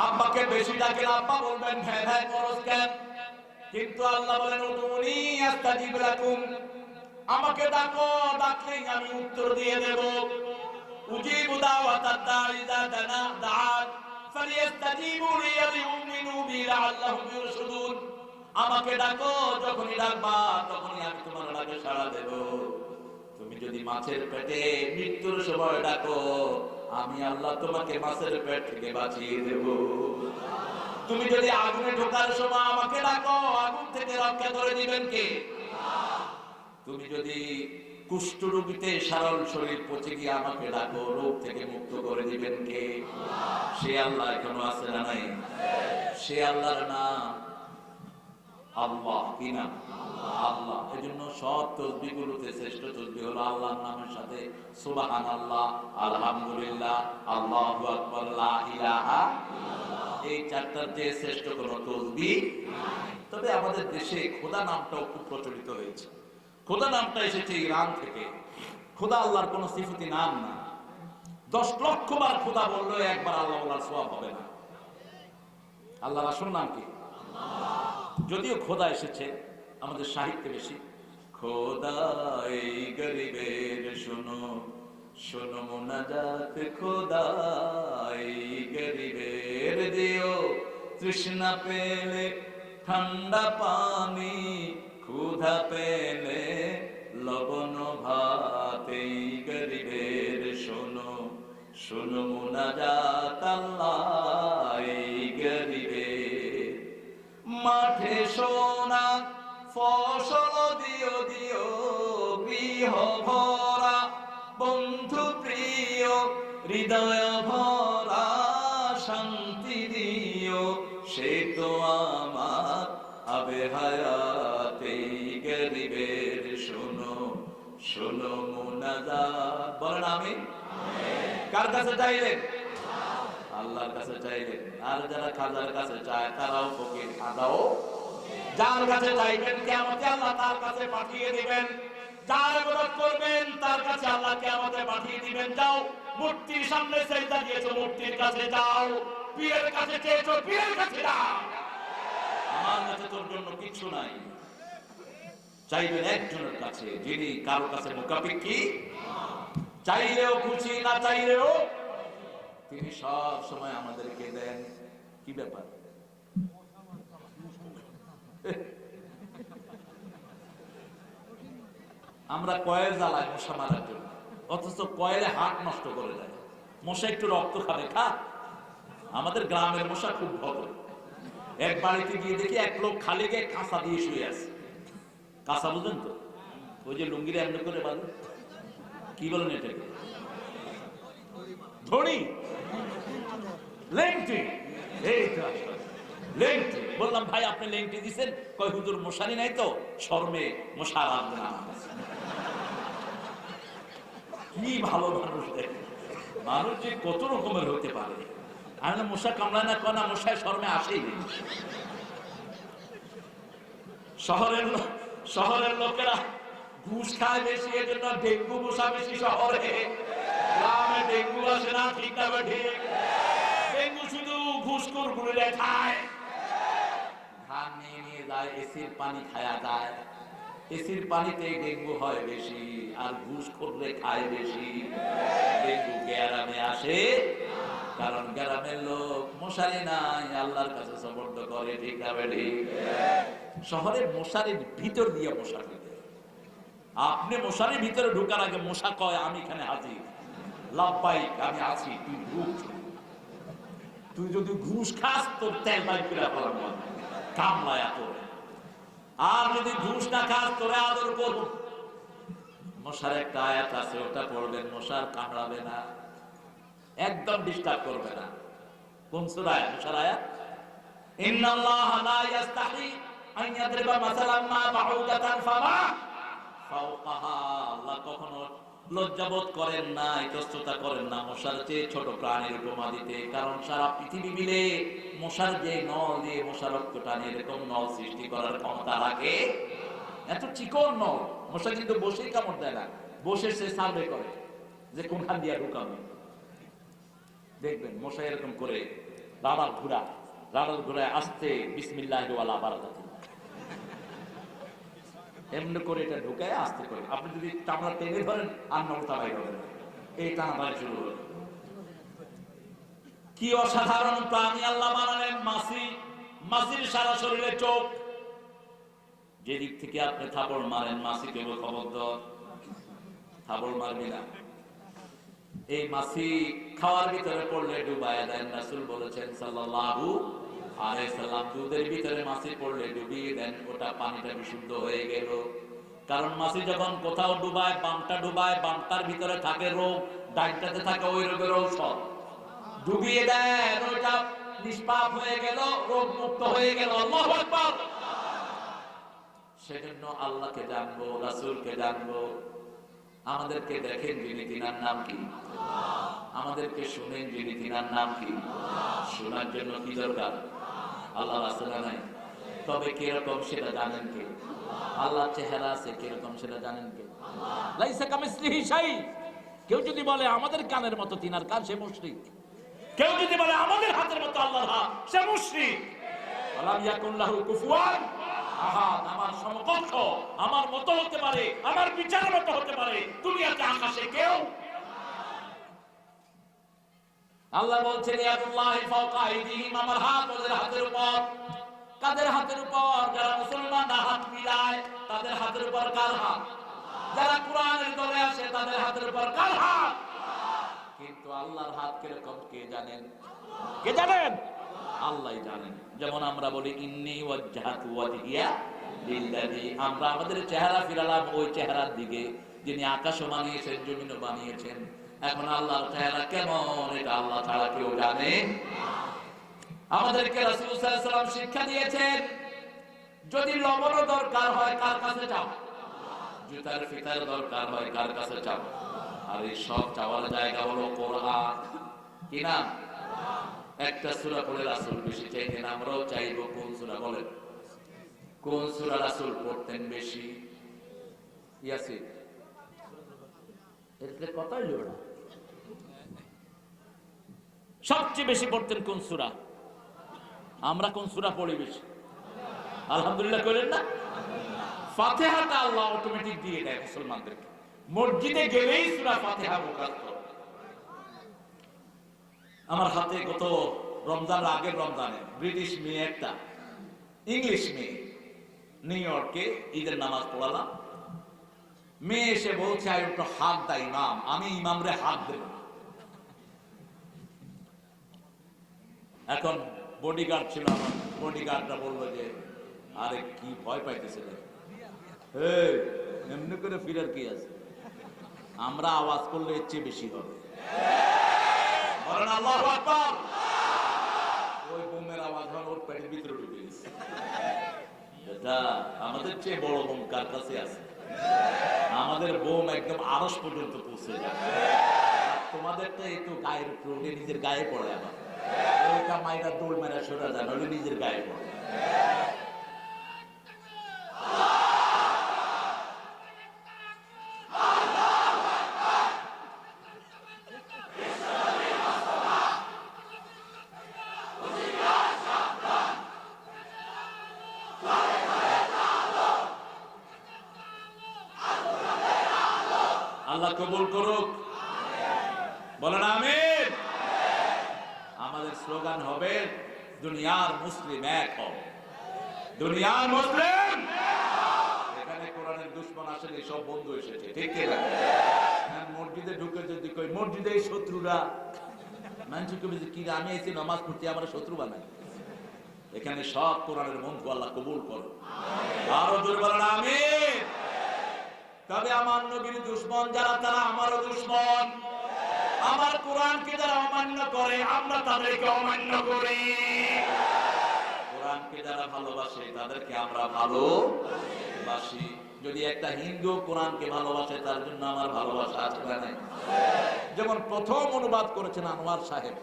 আব্বাকে বেশি ডাকেন আব্বা বলবেন ভ্যা ভ্যা করস কেন? কিন্তু আল্লাহ বলেন উদুনি আস্তাজিব লাকুম, আমাকে ডাকো, ডাকলেই আমি উত্তর দিয়ে দেব। উজিবু দাওয়াতাদ দাঈ ইযা দাআন ফালিয়াস্তাজিবু লি ওয়ালিউমিনু বি লাআল্লাহুম ইরশুদুন। আমাকে ডাকো, যখনই ডাকবা তখনই আমি তোমার ডাকে সাড়া দেব। তুমি যদি মাছের পেটে মৃত্যুর সময় ডাকো, আমি আল্লাহ তোমাকে মাছের পেট থেকে বাঁচিয়ে দেব। তুমি যদি আগুনে ঢোকার সময় আমাকে ডাকো, আগুন থেকে রক্ষা করে দিবেন কে? তুমি যদি কুষ্ঠ রোগীতে সারল শরীর পচে গিয়ে আমাকে ডাকো, রোগ থেকে মুক্ত করে দিবেন কে? সে আল্লাহ এখনো আছে না নাই? সে আল্লাহর নাম আল্লাহ। কি নাম? আল্লাহ। এজন্য সব তসবিহগুলোতে শ্রেষ্ঠ তসবিহ হলো আল্লাহর নামের সাথে সুবহানাল্লাহ, আলহামদুলিল্লাহ, আল্লাহু আকবার, লা ইলাহা ইল্লাল্লাহ। এই চারটার যে শ্রেষ্ঠ কোনো তসবিহ নাই। তবে আমাদের দেশে খোদা নামটাও খুব প্রচলিত হয়েছে। খোদা নামটা এসেছে ইরান থেকে। খোদা আল্লাহর কোন সিফাতি নাম না। 10 লক্ষ বার খোদা বললেও একবার আল্লাহ বলার সওয়াব হবে না। আল্লাহর আসল নাম কি? যদিও খোদা এসেছে আমাদের সাহিত্যে বেশি। খোদা এই গরিবের শোনো শোনো মুনাজাত, খোদা এই গরিবের দিও তৃষ্ণা পেলে ঠান্ডা পানি, ক্ষুধা পেলে লবণ ভাত, এই গরিবের শোনো শোনো মুনাজাত আল্লাহ এই গরিবের। মাঠে সোনা ফসল দিও দিও গৃহ ভরা, বন্ধু প্রিয় হৃদয় ভরা শান্তি দিও, সে তো আমার আবে হায়াতে গরিবের শোনো শোনো মুনাজাত। বলেন আমিন। কার কাছে চাইলেন? আল্লাহর কাছে চাইলেন। আর যারা খাজার কাছে চায় তারাও ফকির, খাজাও। যার কাছে চাইবেন কিয়ামতে আল্লাহ তার কাছে পাঠিয়ে দিবেন, যার ইবাদত করবেন তার কাছে আল্লাহ কিয়ামতে পাঠিয়ে দিবেন। যাও মূর্তির সামনে সিজদা দিয়েছো, মূর্তির কাছে যাও। পীরের কাছে চেয়েছো, পীরের কাছে যাও। আমার কাছে তোর জন্য কিছু নাই। চাইবেন একজনের কাছে, যিনি কারো কাছে মুখাপেক্ষী, চাইলেও খুশি, না চাইলেও তিনি সব সময় আমাদেরকে দেন। কি ব্যাপার? আমরা কয়েল জ্বালাই মশা মারার জন্য, অথচ কয়েলে হাত নষ্ট করে দেয়। মশা একটু রক্ত খাবে, খা। আমাদের গ্রামের মশা খুব ভদ্র। এক বাড়িতে গিয়ে দেখি এক লোক খালি গায়ে কাঁচা দিয়ে শুয়ে আছে। কাঁচা বুঝেন তো? ওই যে লুঙ্গির এমনি করে বাঁধে, কি বলেন এটাকে? ধনী, লেংটি। এই তো লেংটি। বললাম ভাই আপনি লেংটি দিচ্ছেন? কয় হুজুর মশারি নাই তো, শরমে মশা রাখবে না। কি ভালো মানুষ দেখে, মানুষ যে কত রকমের হতে পারে। আমি না মশা কামড়ায় না, কয় না মশায় শরমে আসেই। শহরের লোকেরা ঘুষ খায় বেশি, এজন্য ডেঙ্গু মশা বেশি শহরে। গ্রামে ডেঙ্গু আসে না, ঠিক না ঠিক? ডেঙ্গু শুধু ঘুষখোর গুলিলে খায়। ধান নিয়ে নিয়ে যায়, এসির পানি খায়া যায়। এসির পানিতে ডেঙ্গু হয় বেশি, আর ঘুষ করলে খায় বেশি। ডেঙ্গু গ্রামে আসে, কারণ গ্রামের লোক মশারি নাই, আল্লাহর কাছে সমর্থ করে, ঠিক না ঠিক? শহরের মশারির ভিতর দিয়ে মশা ঢুকে। আপনি মশারির ভিতরে ঢুকার আগে মশা কয় আমি এখানে হাজির, লাভবাইক আমি আছি, তুই ঢুক। তুই যদি ঘুষ খাস তোর তেল বাইক করে কামলায় এত। আর যদি ঘুষ না খাস তোরে আদর করব। মশার একটা আয়াত আছে, ওটা পড়বেন, মশার কামড়াবে না, একদম ডিস্টার্ব করবে না। কোন সূরা? মশার আয়াত। ইন্নাল্লাহা লা ইস্তাহি আন ইয়াদরিবা মাসালাম মা বাউদাতান ফামা ফাওকাহা। আল্লাহ কখনো লজ্জাবোধ করেন না, ইতস্ততা করেন না মশার চেয়ে ছোট প্রাণীর উপমা দিতে। কারণ সারা পৃথিবী মিলে মশার যে নল দিয়ে মশা রক্ত টানে, এরকম নল সৃষ্টি করার ক্ষমতা রাখে। এত চিকন নল, মশা কিন্তু বসেই কামড় দেয় না, বসে সে সার্ভে করে যে কোনখান দিয়ে ঢুকাবে। দেখবেন মশা এরকম করে রাডার ঘুরায় আস্তে বিসমিল্লাহি ওয়ালা বারাকাতুহু এমনি করে এটা ঢুকায় আস্তে করে। আপনি যদি চামড়া টেনে ধরেন আর নড়তা বাইর হবে, এই টানা বাড়ি শুরু হবে। কি অসাধারণ প্রাণী আল্লাহ বানালেন মাছি। মাছির সারা শরীরে চোখ, যেদিক থেকে আপনি থাপড় মারেন মাছি কেবল খবরদার থাপড় মারবি না। এই মাছি খাওয়ার ভিতরে পড়লে ডুবাইয়া দেন। রাসূল বলেছেন সাল্লাল্লাহু আলাইহি সাল্লাম, দুধের ভিতরে মাছি পড়লে ডুবিয়ে দেন, ওটা পানিটা বিশুদ্ধ হয়ে গেল। কারণ মাছি যখন কোথাও ডুবায়, বামটার ভিতরে থাকে রোগ, ডাইনটাতে থাকে ওই রোগের ঔষধ। ডুবিয়ে দেন, ওইটা নিষ্পাপ হয়ে গেল, রোগ মুক্ত হয়ে গেল। আল্লাহু আকবার। সেজন্য আল্লাহকে জানবো, রাসূলকে জানবো। আমাদেরকে দেখেন যিনি, তিনার নাম কি? আমাদেরকে শুনেন যিনি, তিনার নাম কি? শোনার জন্য কি দরকার? আল্লাহ রাসূল নাই, তবে কিরকম সেটা জানেন কে? আল্লাহ চেহারা আছে, কিরকম সেটা জানেন কে? লাইসা কামিসলিহি শাই। কেউ যদি বলে আমাদের কানের মতো তিনার কান, সে মুশরিক। কেউ যদি বলে আমাদের হাতের মতো আল্লাহর হাত, সে মুশরিক। আলাম ইয়াকুন লাহু কুফুয়ান আহাদ। আমার সমকক্ষ, আমার মতো হতে পারে, আমার বিচারের মতো হতে পারে দুনিয়াতে আকাশে কেউ। আল্লাহ বলছেন ইয়াদুল্লাহি ফাওকা আইদিহিম, আমার হাত ওদের হাতের উপর। কাদের হাতের উপর? যারা মুসলমানরা হাত মিলায় তাদের হাতের উপর কার হাত? যারা কোরআনের দলে আসে তাদের হাতের উপর কার হাত? কিন্তু আল্লাহর হাত কিরকম কে জানেন? কে জানেন? আল্লাহই জানেন। যেমন আমরা বলি ইন্নী ওয়াজ্জাহাতু ওয়াজহিয়া লিল্লাযী, আমরা আমাদের চেহারা ফিরালাম ওই চেহারার দিকে যিনি আকাশও বানিয়েছেন, জমিনও বানিয়েছেন। এখন আল্লাহর চেহারা কেমন এটা আল্লাহ ছাড়া কেউ জানে। আমাদেরকে রাসূল সাল্লাল্লাহু আলাইহি ওয়াসাল্লাম শিক্ষা দিয়েছেন, যদি লবণ দরকার হয় কার কাছে চাও? জুতার ফিতার দরকার হয় কার কাছে চাও? আর এই সব চাওয়ার জায়গা হলো কোরআন। কি না? একটা সূরা পড়ে রাসূল বেশি চাইতেন, আমরাও চাইবো। কোন সূরা বলেন? কোন সূরা রাসূল পড়তেন বেশি? ইয়াসিন। এর কথাই হলো না। সবচেয়ে বেশি পড়তেন কোন সূরা? আমরা কোন সূরা পড়ি বেশি? আলহামদুলিল্লাহ কইলেন না? ফাতিহাটা আল্লাহ অটোমেটিক দিয়ে দেয় মুসলমানদেরকে। মসজিদে গেলেই সূরা ফাতিহা মুখস্থ। আমার হাতে গত রমজানের আগের রমজানে ব্রিটিশ মেয়ে একটা, ইংলিশ মেয়ে, নিউ ইয়র্কে ঈদের নামাজ পড়ালাম। মেয়ে এসে বলছে আই একটু হাত দা ইমাম। আমি ইমামরে হাত দেব। এখন বডিগার্ড ছিল আমার, বডিগার্ডরা বললো যে আরে কি ভয় পাইতেছে, এমনি করে ফিরার কি আছে, আমরা আওয়াজ করলে এর চেয়ে বেশি হবে। বলেন আল্লাহু আকবার। ওই বোমের আওয়াজ হয় ওর পেটের ভিতরে ঢুকে গেছে। এটা আমাদের চেয়ে বড় বোম কার কাছে আছে? আমাদের বোম একদম আরশ পর্যন্ত পৌঁছে যায়। তোমাদেরটা একটু গায়ের উপরে, নিজের গায়ে পড়ে। আবার ওইটা মাইরা দৌড় মারা সরা যায়, নাহলে নিজের গায়ে পড়ে। আল্লাহ কবুল করুক, বলেন আমিন। আমাদের স্লোগান হবে দুনিয়ার মুসলিম এক হও, দুনিয়ার মুসলিম। এখানে কোরআনের দুশমন আসলে সব বন্ধু এসেছে, ঠিক কি না? মসজিদে ঢুকে যদি কই মসজিদে শত্রুরা, মানুষ কবি যে কি আমি এসে নামাজ পড়তে আমার শত্রু বানাই। এখানে সব কোরআনের বন্ধু, আল্লাহ কবুল করো। আরো জোরে বলেন আমিন। তবে আমার নবীর দুশমন যারা, তারা আমারও দুশমন। আমার কোরআনকে যারা অমান্য করে আমরা তাদেরকে অমান্য করি। কোরআনকে যারা ভালোবাসে তাদেরকে আমরা ভালোবাসি। যদি একটা হিন্দু কোরআনকে ভালোবাসে তার জন্য আমার ভালোবাসা আছে না নাই? যেমন প্রথম অনুবাদ করেছেন আনোয়ার সাহেব।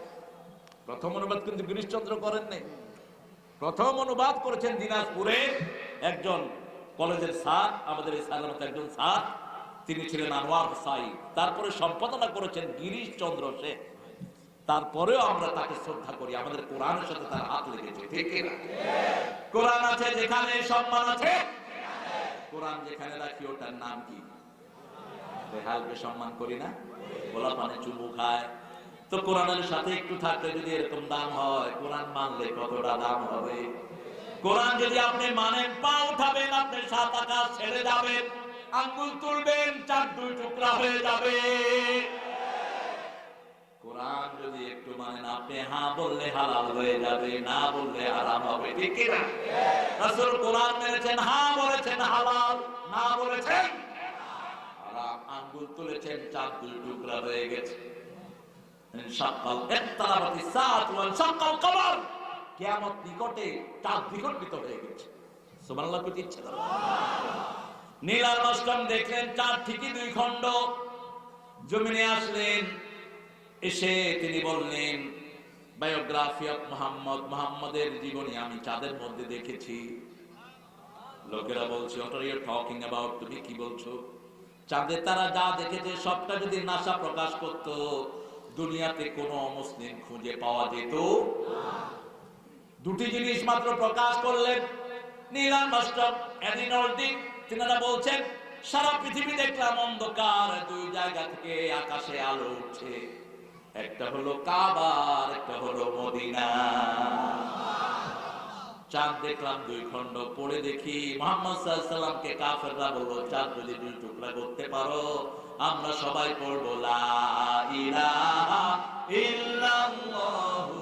প্রথম অনুবাদ কিন্তু গিরিশচন্দ্র করেন নাই। প্রথম অনুবাদ করেছেন দিনাজপুরে একজন কলেজের স্যার, আমাদের এই স্যারের মতো একজন স্যার, তিনি ছিলেন আনোয়ার হোসাইন। তারপরে সম্পাদনা করেছেন গিরিশ চন্দ্র শেখ। তারপরেও আমরা তাকে শ্রদ্ধা করি, আমাদের কোরআনের সাথে তার হাত লেগেছে, ঠিক না? কোরআন আছে যেখানে সম্মান আছে, কোরআন যেখানে রাখি ওটার নাম কি? বেহালকে সম্মান করি না, গোলা পানে চুমু খায়। তো কোরআনের সাথে একটু থাকলে যদি এরকম দাম হয়, কোরআন মানলে কতটা দাম হবে? কোরআন যদি আপনি মানেন, পা উঠাবেন, আপনি 7 আকাশ ছেড়ে যাবেন, আঙ্গুল তুলবেন, 4 2 টুকরা হয়ে যাবে। কোরআন যদি একটু মানেন, আপনি হ্যাঁ বললে হালাল হয়ে যাবে, না বললে হারাম হবে, ঠিক কি না? রাসূল কোরআন মেনেছেন, হ্যাঁ বলেছেন হালাল, না বলেছেন হারাম। আঙ্গুল তুলেছেন, 4 2 টুকরা হয়ে গেছে। ইনশাআল্লাহ ইকতারাবাতিস সাআতু ওয়া ইনশাআল কমর, কিয়ামত নিকটে, চাঁদ নিকটবিত হয়ে গেছে। সুবহানাল্লাহ কইতে ইচ্ছে করে। নীল আরশম দেখলেন, চাঁদ ঠিকই 2 খণ্ড। জমিনে আসলেন, এসে তিনি বললেন বায়োগ্রাফি অফ মুহাম্মদ, মুহাম্মদের জীবনী আমি চাঁদের মধ্যে দেখেছি। লোকেরা বলছে what are you talking about, তুমি কি বলছো? চাঁদে তারা যা দেখেছে সবটা যদি নাসা প্রকাশ করত, দুনিয়াতে কোনো মুসলিম খুঁজে পাওয়া যেত না। 2টি জিনিস মাত্র প্রকাশ করলেন নীল আরশম, এদিনর্দিক। তিনারা বলছেন সারা পৃথিবী দেখলাম অন্ধকার, 2 জায়গা থেকে আকাশে আলো উঠছে, একটা হলো কাবা, একটা হলো মদিনা। চাঁদ দেখলাম 2 খণ্ড। পড়ে দেখি মুহাম্মদ সাল্লাল্লাহু আলাইহি সাল্লামকে কাফেররা বলল, চাঁদ যদি 2 টুকরা করতে পারো, আমরা সবাই পড়ব লা ইলাহা ইল্লাল্লাহু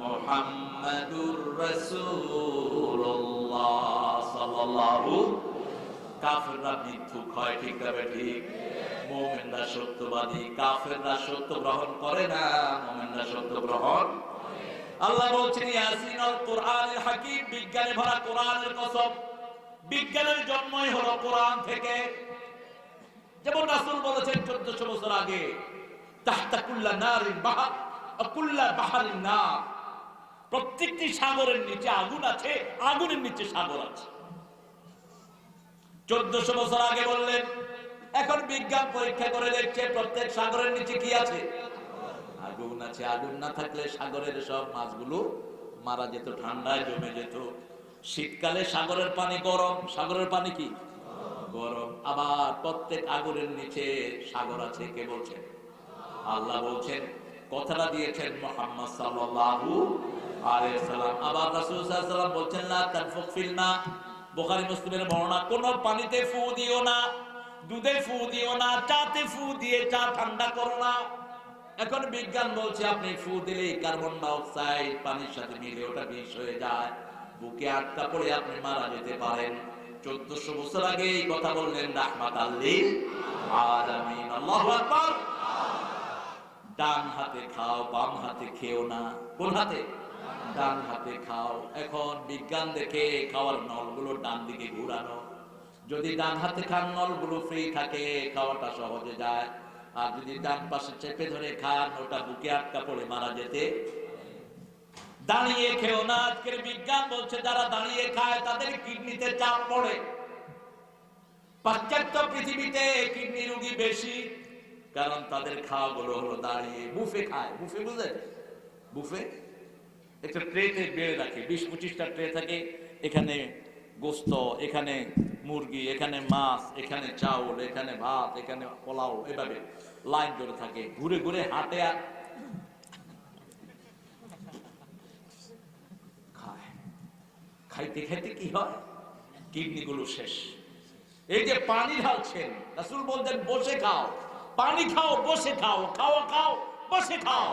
মুহাম্মাদুর মুহাম্মাদুর রাসূলুল্লাহ সাল্লাল্লাহু। কাফেররা মিথ্যুক হয়, ঠিক না ঠিক? মুমিনরা সত্যবাদী। কাফেররা সত্য গ্রহণ করে না, মুমিনরা সত্য গ্রহণ। আল্লাহ বলছেন ইয়াসিন আল কোরআনুল হাকীম, বিজ্ঞানে ভরা কোরআনের কসম। বিজ্ঞানের জন্মই হলো কোরআন থেকে। যেমন রাসূল বলেছেন 1400 বছর আগে, তাহতা কুল্লা নারিন বাহর ওয়া কুল্লা বাহরিন নার, প্রত্যেকটি সাগরের নিচে আগুন আছে, আগুনের নিচে সাগর আছে। 1400 বছর আগে বললেন। এখন বিজ্ঞান পরীক্ষা করে দেখছে প্রত্যেক সাগরের নিচে কি আছে? আগুন আছে। আগুন না থাকলে সাগরের সব মাছগুলো মারা যেত, ঠান্ডায় জমে যেত। শীতকালে সাগরের পানি গরম, সাগরের পানি কি গরম। আবার প্রত্যেক আগুনের নিচে সাগর আছে। কে বলছেন? আল্লাহ বলছেন। কথাটা দিয়েছেন মুহাম্মদ সাল্লাল্লাহু আলাইহি সাল্লাম। আবার রাসূল সাল্লাল্লাহু আলাইহি সাল্লাম বলছেন লা তানফুখ ফিল মা, বুখারী মুসলিমের বর্ণনা, কোন পানিতে ফু দিও না, দুধে ফু দিও না, চাতে ফু দিয়ে চা ঠান্ডা করো না। এখন বিজ্ঞান বলছে আপনি ফু দিলেই কার্বন ডাই অক্সাইড পানির সাথে মিলে ওটা বিষ হয়ে যায়, বুকে আটকা পড়ে আপনি মারা যেতে পারেন। 1400 বছর আগে এই কথা বললেন রাহমাতাল লিল আলামিন। আল্লাহু আকবার। ডান হাতে খাও, বাম হাতে খেও না। কোন হাতে? ডান হাতে খাও। এখন বিজ্ঞান দেখে খাওয়ার নলগুলো ডান দিকে ঘুরানো। যদি ডান হাতে খান নলগুলো ফ্রি থাকে, খাওয়াটা সহজে যায়। আর যদি ডান পাশে চেপে ধরে খান, ওটা বুকে আটকা পড়ে মারা যেতে। দাঁড়িয়ে খেও না। আজকের বিজ্ঞান বলছে যারা দাঁড়িয়ে খায় তাদের কিডনিতে চাপ পড়ে। পাশ্চাত্য পৃথিবীতে কিডনি রোগী বেশি, কারণ তাদের খাওয়া গুলো হলো দাঁড়িয়ে। বুফে খায়। বুফে বুঝেন? বুফে একটা ট্রেতে বেড়ে রাখে, 20-25টা ট্রে থাকে। এখানে গোস্ত, এখানে মুরগি, এখানে মাছ, এখানে চাউল, এখানে ভাত, এখানে পোলাও, এভাবে লাইন ধরে থাকে। ঘুরে ঘুরে হাঁটে আর খায়। খাইতে খাইতে কি হয়? কিডনি গুলো শেষ। এই যে পানি ঢালছেন, রাসূল বলতেন বসে খাও, পানি খাও, বসে খাও, খাওয়া খাও, বসে খাও।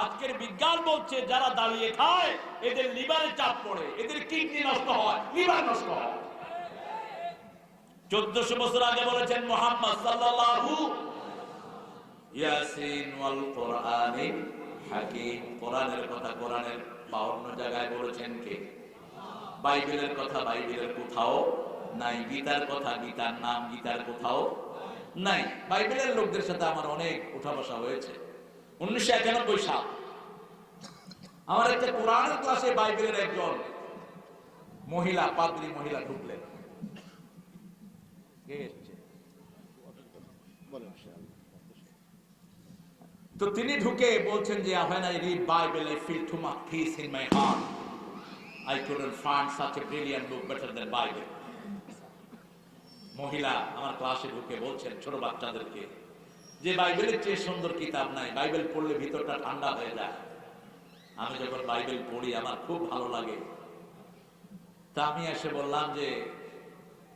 আজকের বিজ্ঞান বলছে যারা দাঁড়িয়ে খায় এদের লিভারে চাপ পড়ে, এদের কিডনি নষ্ট হয়, লিভার নষ্ট হয়। 1400 বছর আগে বলেছেন মুহাম্মদ সাল্লাল্লাহু ইয়াসিন ওয়াল কোরআনিল হাকীম। কোরআনের কথা কোরআনের 52 জায়গায় বলেছেন কে? বাইবেলের কথা বাইবেলের কোথাও নাই। গীতার কথা গীতার নাম গীতার কোথাও নাই। বাইবেলের লোকদের সাথে আমার অনেক উঠা বসা হয়েছে। 1991 সাল আমার একটা কোরআনের ক্লাসে বাইবেলের একজন মহিলা পাদ্রী মহিলা ঢুকলেন। তো তিনি ঢুকে বলছেন যে when I read Bible I feel too much peace in my heart. I couldn't find such a brilliant book better than Bible. মহিলা আমার ক্লাসে ঢুকে বলছেন ছোট বাচ্চাদেরকে যে বাইবেলের চেয়ে সুন্দর কিতাব নাই, বাইবেল পড়লে ভিতরটা ঠান্ডা হয়ে যায়। আমি যখন বাইবেল পড়ি আমার খুব ভালো লাগে। তা আমি এসে বললাম যে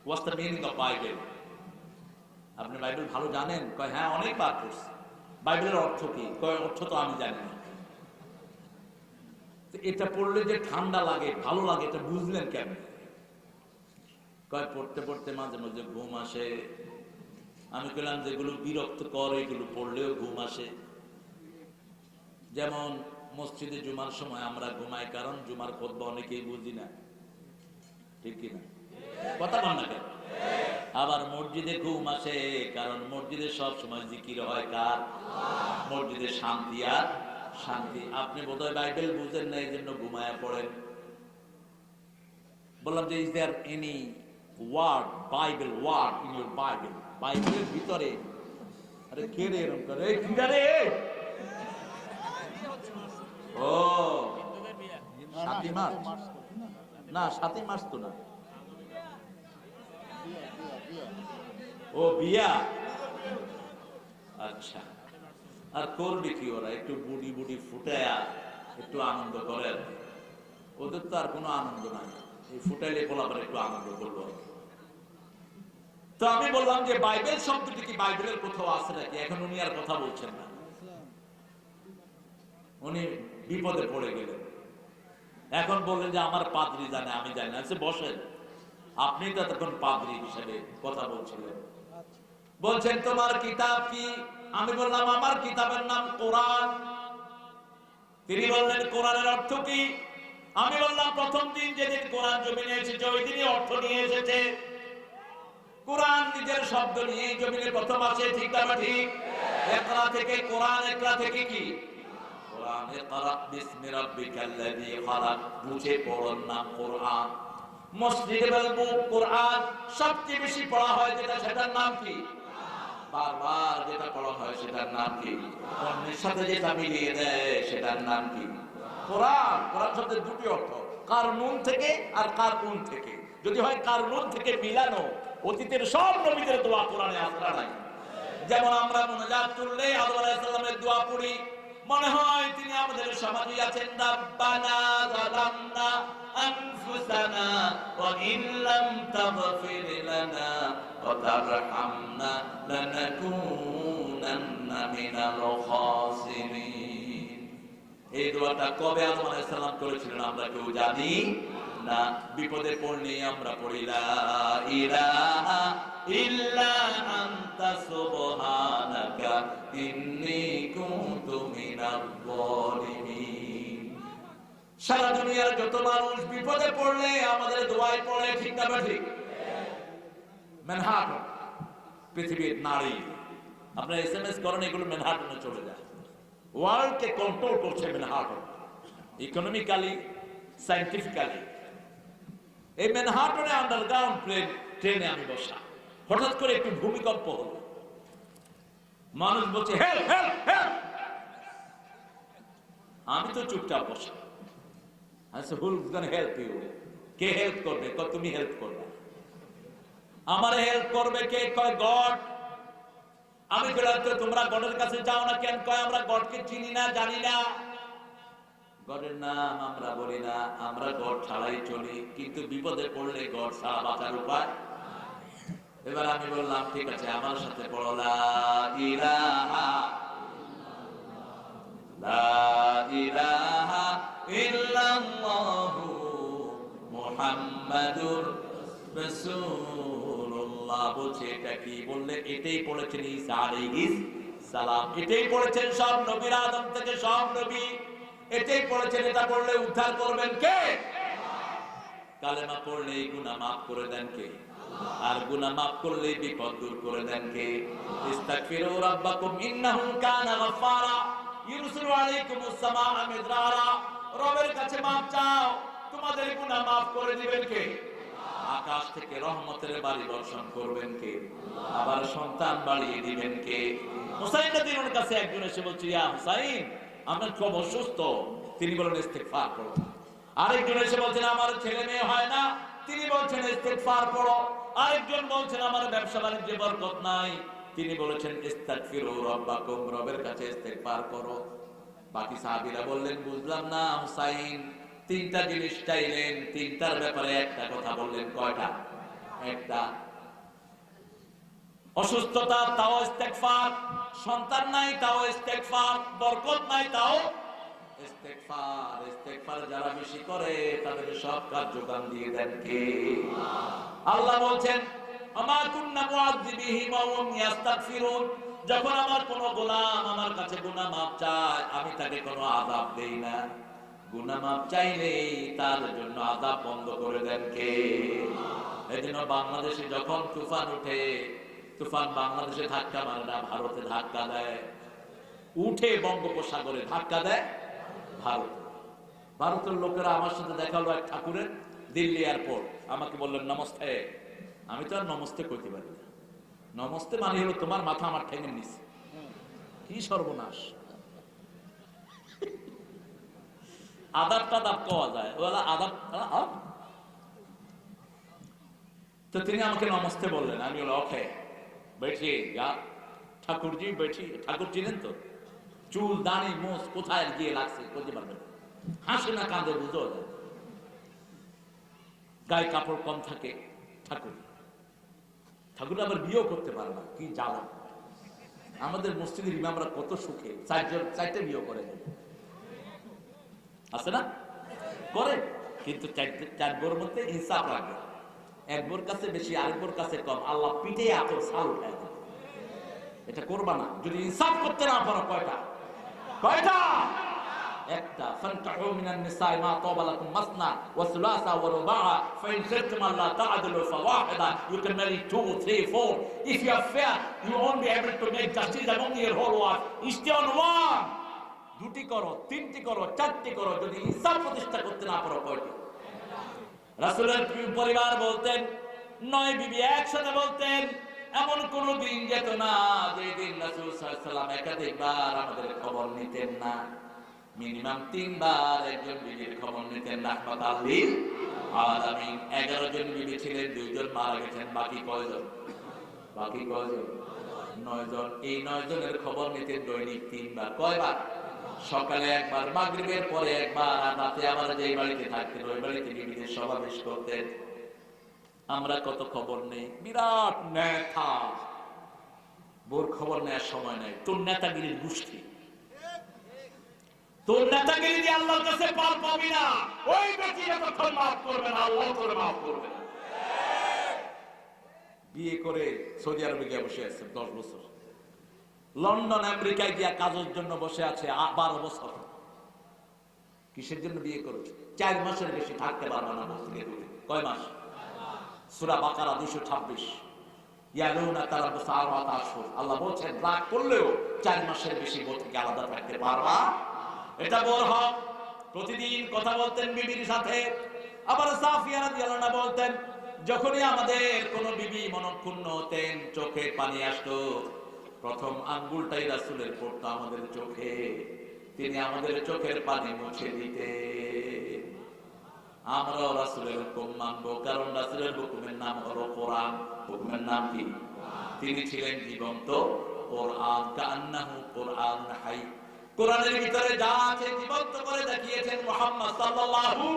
what's the meaning of Bible? আপনি বাইবেল ভালো জানেন? কয় হ্যাঁ অনেকবার পড়ছি। বাইবেলের অর্থ কি? কয় অর্থ তো আমি জানি না। এটা পড়লে যে ঠান্ডা লাগে ভালো লাগে এটা বুঝলেন কেমন? কয় পড়তে পড়তে মাঝে মাঝে ঘুম আসে। আমি বললাম যেগুলো বিরক্ত করে এগুলো পড়লেও ঘুম আসে। যেমন মসজিদে জুমার সময় আমরা ঘুমাই, কারণ জুমার খুতবা অনেকেই বুঝি না, ঠিক কিনা? কথা বল না কেন? আবার মসজিদে ঘুম আসে কারণ মসজিদে সব সময় জিকির হয় কার? মসজিদে শান্তি আর শান্তি। আপনি বোধহয় বাইবেল বুঝেন না, এই জন্য ঘুমায়া পড়েন। বললাম যে is there any word Bible word in your Bible? বাইবেলের ভিতরে আরে কে রে এরকম করে? এই কি রে? ও 7 মার্চ না, 7 মার্চ তো না। ও বিয়া, আচ্ছা। আর করবে কি ওরা? একটু বুড়ি বুড়ি ফুটায়া একটু আনন্দ করে। ওদের তো আর কোনো আনন্দ নাই, এই ফুটাইলে বলাবার একটু আনন্দ করবো। তো আমি বললাম যে বাইবেল শব্দটি কি বাইবেলের কোথাও আছে নাকি? এখন উনি আর কথা বলছেন না, উনি বিপদে পড়ে গেলেন। এখন বললেন যে আমার পাদ্রী জানে, আমি জানি না। আচ্ছা বসেন, আপনি তো তখন পাদ্রী হিসেবে কথা বলছিলেন। বলছেন তোমার কিতাব কি? আমি বললাম আমার কিতাবের নাম কোরআন। তিনি বললেন কোরআনের অর্থ কি? আমি বললাম প্রথম দিন যেদিন কোরআন জমিনে এসেছে ওই দিনই অর্থ নিয়ে এসেছে। কোরআন নিজের শব্দ নিয়ে জমিনে প্রথম আসে, ঠিক না ঠিক? ইকরা থেকে কোরআন, ইকরা থেকে কি কোরআন, ইকরা বিসমি রাব্বিকাল্লাযী খালাক, বুঝে পড়ার নাম কোরআন। মসজিদে বলবো কোরআন সবচেয়ে বেশি পড়া হয় যেটা, সেটার নাম কি? বারবার যেটা পড়া হয় সেটার নাম কি? অন্যের সাথে যেটা মিলিয়ে দেয় সেটার নাম কি? কোরআন। কোরআন শব্দের দুটি অর্থ, কারনুন থেকে আর কারকুন থেকে। যদি হয় কারনুন থেকে মিলানো, অতীতের সব নবীদের দোয়া কোরআনে আসরা নাই। যেমন আমরা মুনাজাত করলে আদম আলাইহিস সালামের দোয়া পড়ি, মনে হয় তিনি আমাদের সমাজে আছেন। রাব্বানা যালামনা আনফুসানা ওয়া ইন লাম তাগফির লানা ওয়া তারহামনা লানাকুনান্না মিনাল খাসিরিন। এই দোয়াটা কবে আদম আলাইহিস সালাম করেছিলেন আমরা কেউ জানি না। বিপদে পড়লে আমরা পড়ি লা ইলাহা ইল্লা আনতা সুবহানাকা ইন্নী কুনতু মিনাল যালিমিন। সারা দুনিয়ার যত মানুষ বিপদে পড়লে আমাদের দোয়ায় পড়ে, ঠিক না ঠিক? ম্যানহাটন পৃথিবীর নারী, আপনারা এসএমএস করেন, এগুলো ম্যানহাটনে চলে যায়। ওয়ার্ল্ডকে কন্ট্রোল করছে ম্যানহাটন, ইকোনমিক্যালি, সায়েন্টিফিক্যালি। এই ম্যানহাটনে আন্ডারগ্রাউন্ড ট্রেনে আমি বসা, হঠাৎ করে একটু ভূমিকম্প হলো, মানুষ বলছে হেল্প হেল্প হেল্প। আমি তো চুপচাপ বসা। আচ্ছা, who's gonna help you? K help করবে? তুমি হেল্প করবে। আমার হেল্প করবে কে? কয় গড। আমি বললাম তো তোমরা গডের কাছে যাও না কেন? কয় আমরা গডকে চিনি না, জানি না, গডের নাম আমরা বলি না, আমরা গড ছাড়াই চলি। কিন্তু বিপদে পড়লে গড ছাড়া বাঁচার উপায়। এবার আমি বললাম ঠিক আছে, আমার সাথে পড়ো লা ইলাহা লা ইলাহা ইল্লাল্লাহু মুহাম্মাদুর রাসূলুল্লাহ। বলছে এটা কি? বললে এটাই পড়েছেন ঈসা আলাইহিস সালাম, এটাই পড়েছেন সব নবীরা, আদম থেকে সব নবী এটাই পড়েছেন। এটা পড়লে উদ্ধার করবেন কে? কালেমা পড়লে গুনাহ মাফ করে দেন কে? আর গুনাহ মাফ করলে বিপদ দূর করে দেন কে? ইস্তাগফিরু রাব্বাকুম ইন্নাহু কানা গাফফারা ইউরসিলু আলাইকুমুস সামাআ মিদরারা। রবের কাছে মাফ চাও, তোমাদের গুনাহ মাফ করে দিবেন কে? আকাশ থেকে রহমতের বাড়ি বর্ষণ করবেন কে? আবার সন্তান বাড়িয়ে দিবেন কে? হুসাইন রাদিয়াল্লাহু কাছে একজন এসে বলছে, ইয়া হুসাইন, আপনার খুব অসুস্থ। তিনি বলেন ইস্তেগফার করো। আরেকজন এসে বলছেন আমার ছেলে মেয়ে হয় না, তিনি বলছেন ইস্তেগফার করো। আরেকজন বলছেন আমার ব্যবসা বাণিজ্যে বরকত নাই, তিনি বলেছেন ইস্তাগফিরু রাব্বাকুম, রবের কাছে ইস্তেগফার করো। বাকি সাহাবীরা বললেন বুঝলাম না হুসাইন, তিনটা জিনিস চাইলেন, তিনটার ব্যাপারে একটা কথা বললেন, কয়টা? একটা। অসুস্থতা তাও ইস্তেগফার, সন্তান নাই তাও ইস্তেগফার, বরকত নাই তাও ইস্তেগফার। ইস্তেগফার যারা বেশি করে তাদের সব কাজ যোগান দিয়ে দেন কে? আল্লাহ বলছেন আমা কুননা মুআযযিবিহিম ওয়া হুম ইস্তাগফিরুন। যখন আমার কোন গোলাম আমার কাছে গুনাহ মাফ চায়, আমি তাকে কোনো আযাব দেই না। গুনাহ মাফ চাইলে তার জন্য আযাব বন্ধ করে দেন কে? এজন্য বাংলাদেশে যখন তুফান উঠে, তুফান বাংলাদেশে ধাক্কা মারে না, ভারতে ধাক্কা দেয়। উঠে বঙ্গোপসাগরে ধাক্কা দেয় ভারত। ভারতের লোকেরা আমার সাথে দেখা হলো এক ঠাকুরের, দিল্লি এয়ারপোর্ট। আমাকে বললেন নমস্তে। আমি তো আর নমস্তে করতে পারি না। নমস্তে মানে হলো তোমার মাথা আমার ঠেঙের নিচে। কি সর্বনাশ! আদাব টাদাব পাওয়া যায়, ওরা আদাব। তো তিনি আমাকে নমস্তে বললেন। আমি বললাম ওকে बैठिए यार ठाकुर जी बैठिए। ঠাকুর চিনেন তো? চুল দাড়ি মোষ কোথায় গিয়ে লাগছে বুঝতে পারবেন, হাসে না কাঁদে বুঝো যায়। গায়ে কাপড় কম থাকে ঠাকুর। ঠাকুর আবার বিয়েও করতে পারে না, কি জ্বালা। আমাদের মসজিদের ইমামরা কত সুখে চারটে বিয়ে করে আছে না? করে, কিন্তু চার বোর মধ্যে ইনসাফ রাখবে। এক বোর কাছে বেশি, আরেক বোর কাছে কম, আল্লাহ পিঠে এত সাল উঠায় দেবে। এটা করবা না যদি ইনসাফ করতে না পারো। কয়টা? কয়টা? একটা। ফানতাহু মিনান নিসাই মা তাবা লাকুম মাসনা ওয়া সুলাসা ওয়া রুবা'a ফা ইন খিফতুম আল্লা তা'দিলু ফাওয়াহিদা। You can marry 2, 3, 4. If you are fair, you won't be able to make justice among your whole wife. Stay on one. দুটি করো, তিনটি করো, চারটি করো, যদি ইনসাফ প্রতিষ্ঠা করতে না পারো। কয়টি? রাসূলের পরিবার বলতেন 9 বিবি একসাথে বলতেন। এমন কোন দিন যেত না যে দিন রাসূল সাল্লাল্লাহু আলাইহি ওয়াসাল্লাম একাধিকবার আমাদের খবর নিতেন না। মিনিমাম 3 বার একজন বিবির খবর নিতেন রাহমাতাল লিল আলামিন। 11 জন বিবি ছিলেন, 2 জন মারা গেছেন, বাকি কয়জন? বাকি কয়জন? 9 জন। এই 9 জনের খবর নিতেন দৈনিক 3 বার। কয়বার? সকালে একবার, মাগরিবের পরে একবার, আর রাতে আবার যেই বাড়িতে থাকতেন ওই বাড়িতে বিবিদের সমাবেশ করতেন। আমরা কত খবর নেই, বিরাট নেতা, বোর খবর নেওয়ার সময় নাই। তোর নেতাগিরির গোষ্ঠী, তোর নেতাগিরি দিয়ে আল্লাহর কাছে পার পাবি না। ওই ব্যক্তি যতক্ষণ মাফ করবে না, আল্লাহ তোর মাফ করবে না। বিয়ে করে সৌদি আরবে গিয়ে বসে আছে 10 বছর, লন্ডন আমেরিকায় গিয়া কাজের জন্য বসে আছে 12 বছর। কিসের জন্য বিয়ে করেছে? 4 মাসের বেশি থাকতে পারবে না মসজিদে দূরে। কয় মাস? সূরা বাকারা 226। ইয়ালুনা তারাব্বুস আরবাআত আশহুর। আল্লাহ বলেন রাগ করলেও 4 মাসের বেশি বউ থেকে আলাদা থাকতে পারবা। এটা বড় হক। প্রতিদিন কথা বলতেন বিবির সাথে। আবার সাফিয়া রাদিয়াল্লাহু আনহা বলতেন, যখনই আমাদের কোন বিবি মনক্ষুণ্ণ হতেন, চোখে পানি আসতো, প্রথম আঙ্গুলটাই রাসূলের পড়তো আমাদের চোখে, তিনি আমাদের চোখের পানি মুছে দিতেন। আমরাও রাসূলের হুকুম মানবো, কারণ রাসূলের হুকুমের নাম হলো কোরআন। হুকুমের নাম কি? তিনি ছিলেন জীবন্ত কোরআন। কান্নাহু কোরআন হাই। কোরআনের ভিতরে যা আছে জীবন্ত করে দেখিয়েছেন মুহাম্মদ সাল্লাল্লাহু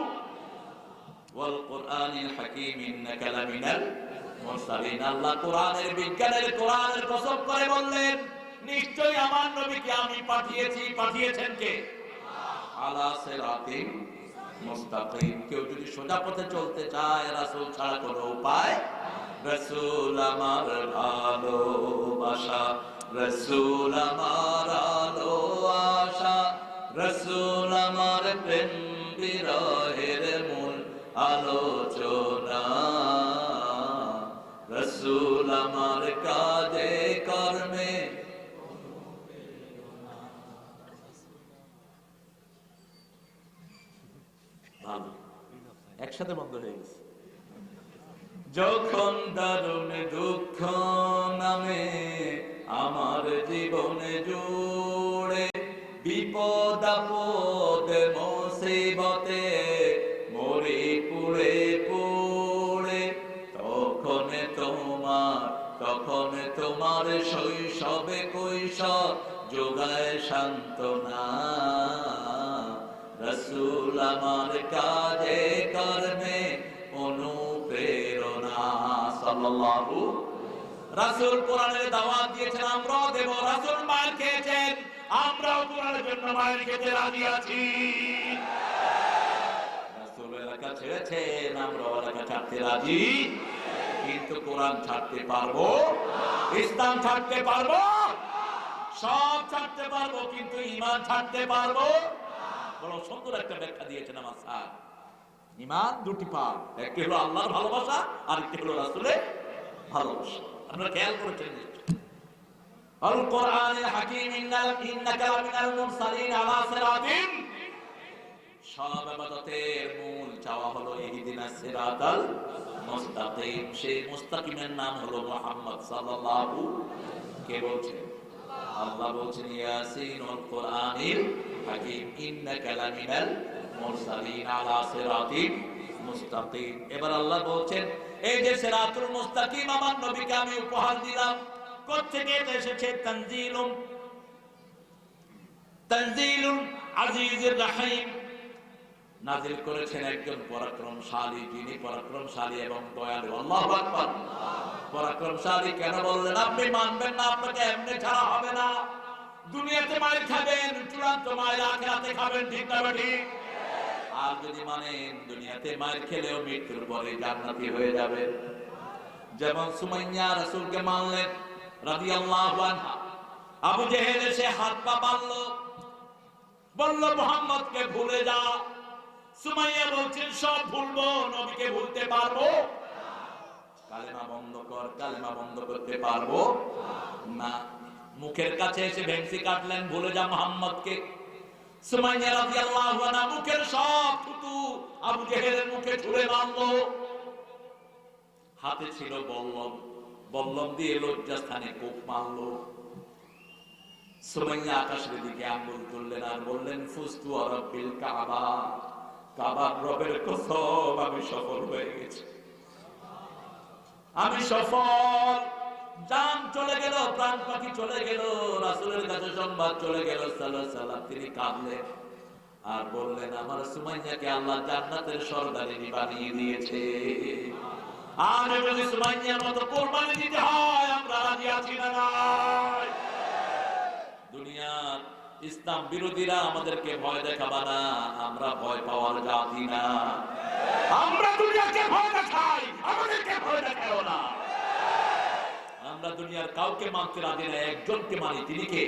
ওয়াল কোরআনিল হাকীম ইন্নাকা লামিনাল মুরসালিন। আল্লাহ কোরআনের বিজ্ঞানের কোরআনের কসম করে বললেন, নিশ্চয়ই আমার নবীকে আমি পাঠিয়েছি। পাঠিয়েছেন কে? আলা সিরাতিন মুস্তাকিম। কেউ যদি সোজা পথে চলতে চায়, রাসূল ছাড়া কোনো উপায়। রাসূল আমার ভালোবাসা, রাসূল আমার আলো আশা, রাসূল আমার প্রেম বিরহের মূল আলোচনা, রাসূল আমার কাজে কর্মে। ভালো, একসাথে বন্ধ হয়ে গেছে। যখন দারুণ দুঃখ নামে আমার জীবনে জুড়ে, বিপদ আপদ মুসিবতে মরি পুড়ে পুড়ে, তখন তোমার শৈশবে কৈশোর যোগায় সান্ত্বনা, রাসূল আমার কাজে কর্মে অনুপ্রেরণা। সাল্লাল্লাহু। রাসূল কোরআনের দাওয়াত দিয়েছেন, আমরাও দেব। রাসূল মার খেয়েছেন, আমরাও কোরআনের জন্য মায়ের খেতে রাজি আছি। রাসূল এলাকা ছেড়েছেন, আমরাও এলাকা ছাড়তে রাজি। কিন্তু কোরআন ছাড়তে পারবো, ইসলাম ছাড়তে পারবো, সব ছাড়তে পারবো, কিন্তু ঈমান ছাড়তে পারবো। বড় সুন্দর একটা ব্যাখ্যা দিয়েছেন আমার স্যার। ঈমান দুটি পার্ট, একটি হলো আল্লাহর ভালোবাসা, আর একটি হলো রাসূলের ভালোবাসা। আপনারা খেয়াল করেছেন নিশ্চয়ই। আল কোরআনিল হাকীম ইন্নাকা লামিনাল মুরসালিন আলা সিরাতিন। সব ইবাদতের মূল চাওয়া হলো ইহদিনাস সিরাতাল মুস্তাকিম। সেই মুস্তাকিমের নাম হলো মুহাম্মদ সাল্লাল্লাহু। কে বলছেন? আল্লাহ বলছেন ইয়াসিন ওয়াল কোরআনিল হাকীম ইন্নাকা লামিনাল মুরসালিন আলা সিরাতিন মুস্তাকিম। এবার আল্লাহ বলছেন, এই যে সিরাতুল মুস্তাকিম আমার নবীকে আমি উপহার দিলাম। কোত্থেকে এসেছে? তানজিলুন আজিজুর রহিম। নাযিল করেছেন একজন পরাক্রমশালী, যিনি পরাক্রমশালী এবং দয়ালু। আল্লাহু আকবার। পরাক্রমশালী কেন বললেন? আপনি মানবেন না, আপনাকে এমনি ছাড়া হবে না। দুনিয়াতে মার খাবেন, চূড়ান্ত মায়ের আখিরাতে খাবেন, ঠিক না ঠিক? আর যদি মানেন দুনিয়াতে মায়ের খেলেও মৃত্যুর পরে জান্নাতি হয়ে যাবে। যেমন সুমাইয়া রাসূলকে মানলেন রাদিয়াল্লাহু আনহা, আবু জেহেল এসে হাত পা বাঁধলো, বলল মুহাম্মদকে ভুলে যা। সুমাইয়া বলছেন সব ভুলবো, নবীকে ভুলতে পারবো? কালেমা বন্ধ কর, কালেমা বন্ধ করতে পারবো না। মুখের কাছে এসে ভেংসি কাটলেন, ভুলে যা মুহাম্মদকে। সুমাইয়া রাদিয়াল্লাহু আনহা মুখের সব থুতু আবু জেহেলের মুখে ছুঁড়ে মারলো। হাতে ছিল বল্লম, বল্লম দিয়ে লজ্জাস্থানে কোপ মারলো। সুমাইয়া আকাশের দিকে আঙ্গুল তুললেন আর বললেন, ফুস্তু ওয়া রাব্বিল কাবা, কাবার রবের কসম আমি সফল হয়ে গেছি, আমি সফল। জান চলে গেল, প্রাণ পাখি চলে গেল, রাসূলের কাছে সংবাদ চলে গেল সাল্লাল্লাহু আলাইহি ওয়াসাল্লাম। তিনি কাঁদলেন আর বললেন, আমার সুমাইয়াকে আল্লাহ জান্নাতের সরদারিনী বানিয়ে দিয়েছে। আর যদি সুমাইয়ার মতো কুরবানি দিতে হয় আমরা রাজি আছি না নাই? দুনিয়ার ইসলাম বিরোধীরা আমাদেরকে ভয় দেখাবা না, আমরা ভয় পাওয়ার জাতি না। আমরা দুনিয়াকে ভয় দেখাই, আমাদেরকে ভয় দেখাও না। আমরা দুনিয়ার কাউকে মানতে রাজি না, একজনকে মানি, তিনি কে?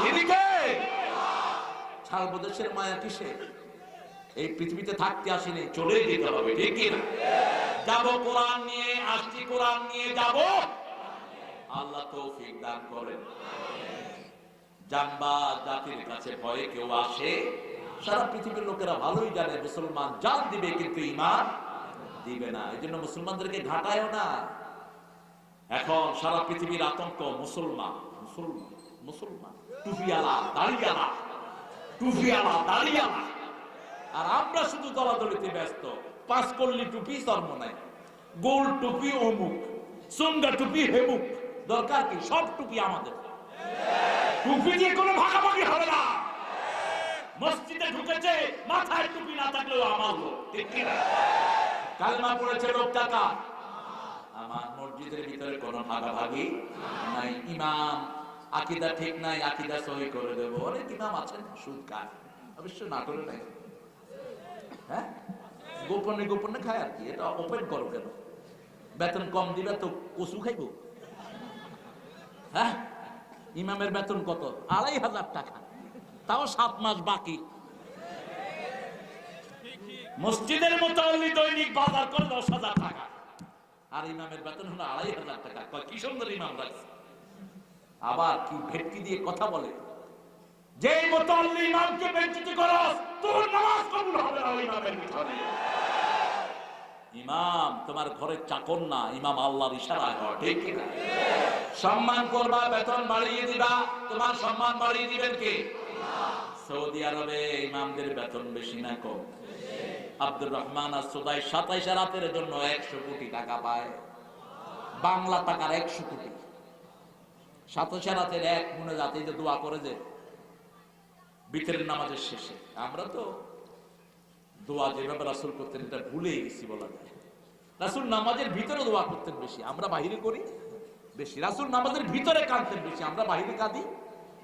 তিনি কে? সার্বদেশের মায়া কিসে? এই পৃথিবীতে থাকতে আসিনি, চলে যেতে হবে, ঠিক কি না? যাবো কোরআন নিয়ে, আসছি কোরআন নিয়ে যাব। আল্লাহ তৌফিক দান করেন। জানবা জাতির কাছে ভয়ে কেউ আসে? সারা পৃথিবীর লোকেরা ভালোই জানে মুসলমান জান দিবে কিন্তু ঈমান দিবে না। এই জন্য মুসলমানদেরকে ঘাটায়ও না। এখন সারা পৃথিবীর আতঙ্ক মুসলমান, মুসলমান, মুসলমান, টুপিওয়ালা, দাড়িওয়ালা, টুপিওয়ালা, দাড়িওয়ালা। আর আমরা শুধু দলাদলিতে ব্যস্ত। 5 কল্লি টুপি চর্ম নাই, গোল টুপি অমুক, সঙ্গা টুপি হেমুক। দরকার কি? সব টুপি আমাদের। টুপি দিয়ে কোনো ভাগাভাগি হবে না। মসজিদে ঢুকেছে, মাথায় টুপি না থাকলেও আমার লোক, ঠিক কি না? কালেমা পড়েছে লোকটাকা, আমার মসজিদের ভিতরে কোনো ভাগাভাগি নাই। ইমাম আকীদা ঠিক নাই, আকীদা সহি করে দেব। অনেক ইমাম আছেন সুদ খায়, অবশ্য না করে নাই, হ্যাঁ, গোপনে গোপনে খায় আর কি। এটা ওপেন করো কেন? বেতন কম দিবে তো কচু খাইব? হ্যাঁ, ইমামের বেতন কত? 2500 টাকা, তাও 7 মাস বাকি। মসজিদের মুতাল্লি দৈনিক বাজার করে 10,000 টাকা, আর ইমামের বেতন হলো 2500 টাকা। কি সুন্দর ইমাম রাখছে। আবার কি ভেটকি দিয়ে কথা বলে, যে মুতাল্লি ইমামকে বেজ্জতি করস, তোর নামাজ কবুল হবে না ইমামের ভিতরে। ইমাম তোমার ঘরের চাকর না, ইমাম আল্লাহর ইশারায় হয়, ঠিক কি না? সম্মান করবা, বেতন বাড়িয়ে দিবা, তোমার সম্মান বাড়িয়ে দিবেন কে? সৌদি আরবে ইমামদের বেতন বেশি না কম? আব্দুর রহমান আর-সুদাই 27 রাতের জন্য 100 কোটি টাকা পায়, বাংলা টাকার 100 কোটি। 27 রাতের এক মনে যাতে যে দোয়া করে যে বিতরের নামাজের শেষে। আমরা তো দোয়া যেভাবে রাসূল করতেন এটা ভুলে গেছি বলা যায়। রাসূল নামাজের ভিতরে দোয়া করতেন বেশি, আমরা বাহিরে করি বেশি। রাসূল নামাজের ভিতরে কাঁদতেন বেশি, আমরা বাহিরে কাঁদি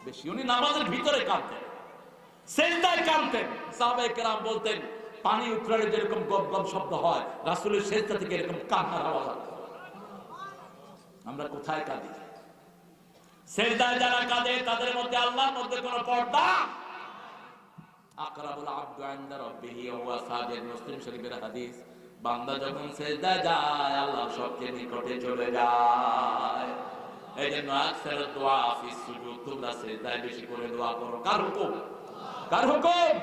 বেশি। উনি নামাজের ভিতরে কাঁদতেন, সেজদায় কাঁদতেন। সাহাবায়ে কেরাম বলতেন পানি উতরালে যেরকম গম গম শব্দ হয়, রাসূলের সেজদা থেকে এরকম কান্নার আওয়াজ হয়। আমরা কোথায় কাঁদি? সেজদায় যারা কাঁদে তাদের মধ্যে আল্লাহর মধ্যে কোনো পর্দা। আকরাবুল আবদু ইনদা রাব্বিহি ওয়া হুয়া সাজিদ, মুসলিম শরীফের হাদিস। বান্দা যখন সেজদায় যায় আল্লাহর সবচেয়ে নিকটে চলে যায়। এইজন্য আকসার দোয়া ফিস সুজুদ, তোমরা সেজদায় বেশি করে দোয়া করো। কার হুকুম? কার হুকুম?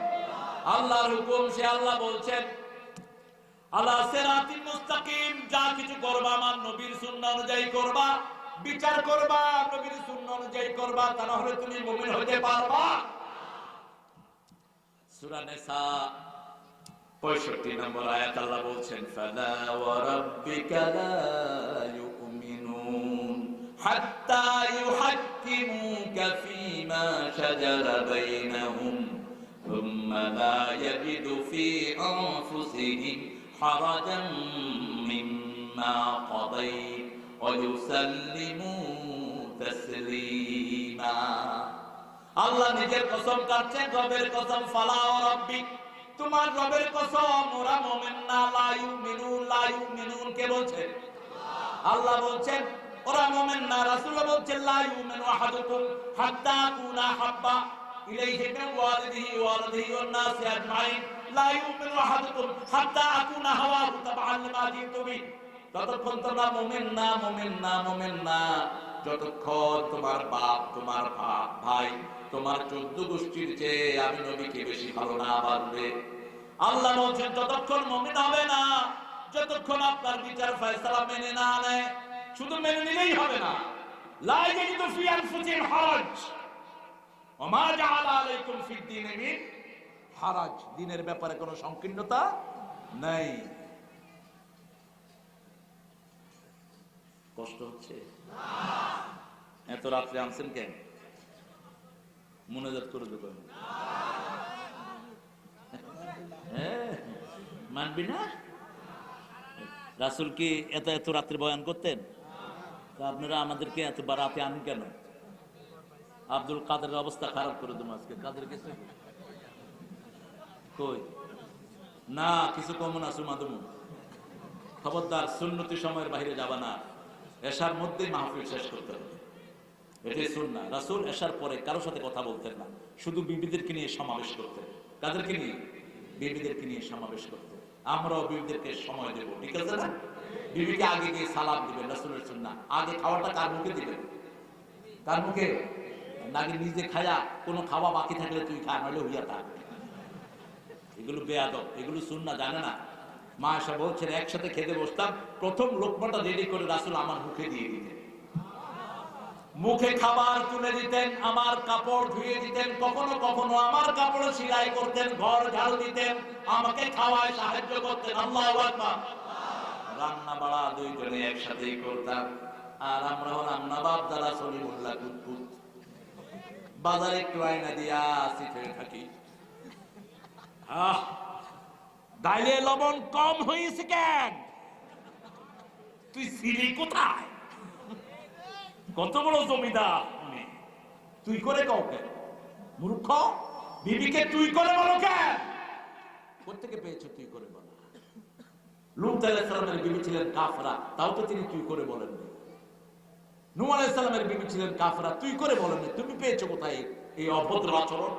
আল্লাহর হুকুম। সে আল্লাহ বলছেন আলা সিরাতিল মুস্তাকিম, যা কিছু করবা আমার নবীর সুন্নাহ অনুযায়ী করবা, বিচার করবা নবীর সুন্নাহ অনুযায়ী করবা, তা না হলে তুমি মুমিন হতে পারবা। সূরা নিসা 65 নম্বর আয়াত আল্লাহ বলছেন ফালা ওয়া রাব্বিকা লা ইউমিনুন হাত্তা ইউহাক্কিমুকা ফীমা শাজারা বাইনাহুম থুম্মা লা ইয়াজিদু ফী আনফুসিহিম হারাজান মিম্মা কাদাইত ওয়া ইউসাল্লিমু তাসলিমা। আল্লাহ নিজের কসম কাটছেন, রবের কসম, ফালা ওয়া রাব্বিক, তোমার রবের কসম ওরা মুমিন না। লা ইউমিনুন, লা ইউমিনুন কে বলছেন? আল্লাহ বলছেন ওরা মুমিন না। রাসূল বলছেন লা ইউমিনু আহাদুকুম হাত্তা কুনা হাব্বা ইলাইহি মিন ওয়ালিদিহি ওয়ালিদিহি ওয়ান নাসি আজমাইন। লা ইউমিনু আহাদুকুম হাত্তা আকুনা হাওয়াহু তাবআন লিমা জিতু বি। ততক্ষণ তোমরা মুমিন না, মুমিন না, মুমিন না যতক্ষণ তোমার বাপ, তোমার ভাই, তোমার 14 গোষ্ঠীর চেয়ে আমি নবীকে বেশি ভালো না বানবে। আল্লাহ বলছেন ততক্ষণ মুমিন হবে না যতক্ষণ আপনার বিচার ফয়সালা মেনে না নেয়। শুধু মেনে নিলেই হবে না। লা ইয়াজিদু ফি আনফুসিহিম হারাজ ওয়া মা জাআলা আলাইকুম ফিদ দীনি মিন হারাজ। দ্বীনের ব্যাপারে কোনো সংকীর্ণতা নাই। কষ্ট হচ্ছে না? এত রাত্রে আনছেন কেন? মুনাজাত করে দেবেন? মানবি না? রাসূল কি এত এত রাত্রে বয়ান করতেন? তা আপনারা আমাদেরকে এত রাতে আনেন কেন? আব্দুল কাদেরের অবস্থা খারাপ করে দেবো আজকে। কাদের গেছে কই? না কিছু কমন আসু মাদুম। খবরদার, সুন্নতি সময়ের বাইরে যাবা না। এশার মধ্যেই মাহফিল শেষ করতে হবে, এটাই সুন্নাহ। রাসূল এশার পরে কারোর সাথে কথা বলতেন না, শুধু বিবিদেরকে নিয়ে সমাবেশ করতেন। কাদেরকে নিয়ে? বিবিদেরকে নিয়ে সমাবেশ করতেন। আমরাও বিবিদেরকে সময় দেব, ঠিক আছে না? বিবিকে আগে গিয়ে সালাম দিবেন, রাসূলের সুন্নাহ। আগে খাওয়াটা কার মুখে দিবেন? কার মুখে? নাকি নিজে খায়া কোনো খাওয়া বাকি থাকলে তুই খা, নইলে হইয়া থাক। এগুলো বেয়াদব, এগুলো সুন্নাহ জানে না। মা এসে বলছেন একসাথে খেতে বসতাম, প্রথম লোকমাটা রেডি করে রাসূল আমার মুখে দিয়ে দিতেন। মুখে খাবার তুলে দিতেন, আমার কাপড় ধুয়ে দিতেন, কখনো কখনো আমার কাপড় সেলাই করতেন, ঘর ঝাড়ু দিতেন, আমাকে খাওয়ায় সাহায্য করতেন। আল্লাহু আকবার। রান্না বাড়া দুইজনে একসাথেই করতাম। আর আমরা হলাম নবাব দাদা সলিমুল্লাহ কুতকুত, বাজারে একটু আয়না দিয়া সিটে থাকি। ডাইলে লবণ কম হয়েছে কেন? তুই ছিলি কোথায়? কত বড় জমিদার তুই করে কাউকে মূর্খ? বিবিকে তুই করে বলো কেন? কোথেকে পেয়েছো তুই করে বলো? লূত আলাইহিস সালামের বিবি ছিলেন কাফরা, তাও তো তিনি তুই করে বলেন। নূহ আলাইহিস সালামের বিবি ছিলেন কাফরা, তুই করে বলেন। তুমি পেয়েছো কোথায় এই অভদ্র আচরণ?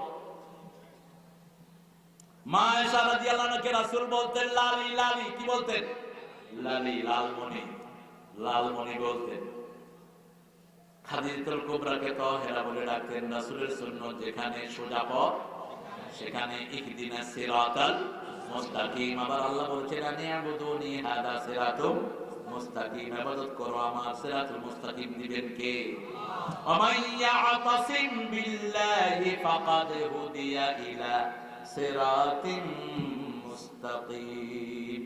মা আয়েশা রাদিয়াল্লাহু আনহাকে রাসূল বলতেন লালি লালি। কি বলতেন? লালি, লালমণি, লালমণি বলতেন। খাদিজাতুল কুবরাকে তাহেরা বলে ডাকতেন। রাসূলের সুন্নাত যেখানে সোজা পথ সেখানে ইহদিনাস সিরাতাল মুস্তাকিম। আবার আল্লাহ বলেছেন আনিয়াবুদুনি হাদা সিরাতুম মুস্তাকিম, ইবাদত করো আমার। সিরাতুল মুস্তাকিম দিবেন কে? ওয়া মান ইয়াতাসিম বিল্লাহি ফাকাদ হুদিয়া ইলা সিরাতিন মুস্তাকিম।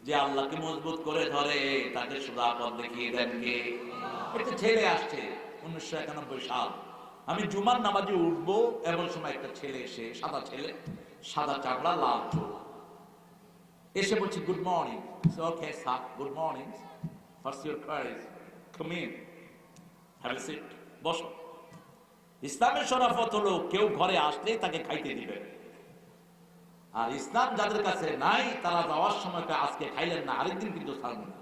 যে আল্লাহকে মজবুত করে ধরে তাকে সোজা পথ দেখিয়ে দেন কে? একটা ছেলে আসছে 1991 সাল, আমি জুমার নামাজে উঠবো এমন সময় একটা ছেলে এসে, সাদা ছেলে, সাদা চামড়া, লাল চোখ, এসে বলছে good morning. Okay sir, good morning, first your courage, come in, have a seat, বসো। ইসলামের শরাফত হলো কেউ ঘরে আসলেই তাকে খাইতে দিবে। আর ইসলাম যাদের কাছে নাই তারা যাওয়ার সময় আজকে খাইলেন না, আরেকদিন কিন্তু ছাড়বেন না।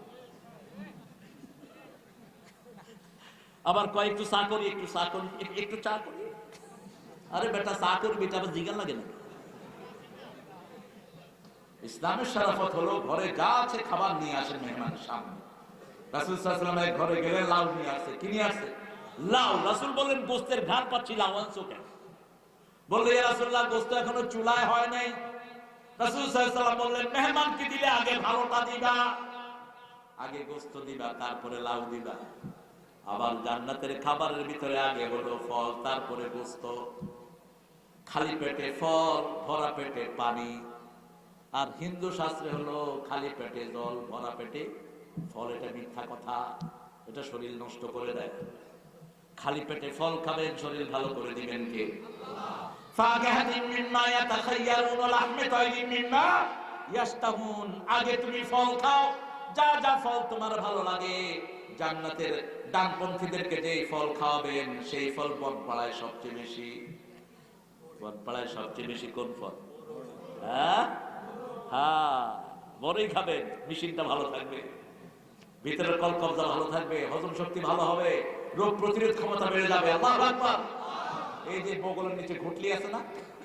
আবার কয়েকটু চা করি, একটু চা করি, একটু চা করি। আরে বেটা চা করবি, এটা আবার জিজ্ঞাসা লাগে না। ইসলামের শরাফত হলো ঘরে যা আছে খাবার নিয়ে আসেন মেহমানের সামনে। রাসূল সাল্লাল্লাহু আলাইহি ওয়াসাল্লামের ঘরে গেলে লাউ নিয়ে আসছে। কি নিয়ে আসছে? লাউ। রাসূল বললেন গোশতের ঘ্রাণ পাচ্ছি, লাউ আনছো কেন? বললে ইয়া রাসূলুল্লাহ গোশত এখনো চুলায় হয় নাই। রাসূল সাল্লাল্লাহু আলাইহি ওয়াসাল্লাম বললেন মেহমানকে দিলে আগে ভালোটা দিবা, আগে গোশত দিবা, তারপরে লাউ দিবা। আবার জান্নাতের খাবারের ভিতরে আগে হলো ফল, তারপরে গোশত। খালি পেটে ফল, ভরা পেটে পানি। আর হিন্দু শাস্ত্রে হলো খালি পেটে জল, ভরা পেটে ফল। এটা মিথ্যা কথা, এটা শরীর নষ্ট করে দেয়। খালি পেটে ফল খাবেন, শরীর ভালো করে দিবেন কে? আগে তুমি ফল খাও, যা যা ফল তোমার ভালো লাগে। জান্নাতের ডানপন্থীদেরকে যে ফল খাওয়াবেন সেই ফল বনপাড়ায় সবচেয়ে বেশি। বনপাড়ায় সবচেয়ে বেশি কোন ফল? হ্যাঁ হ্যাঁ, বড়ই খাবেন, মেশিনটা ভালো থাকবে, ভিতরের কলকবজা ভালো থাকবে, হজম শক্তি ভালো হবে, রোগ প্রতিরোধ ক্ষমতা বেড়ে যাবে। আল্লাহু আকবার। এই যে বগলের নিচে ঘুটলি আছে না,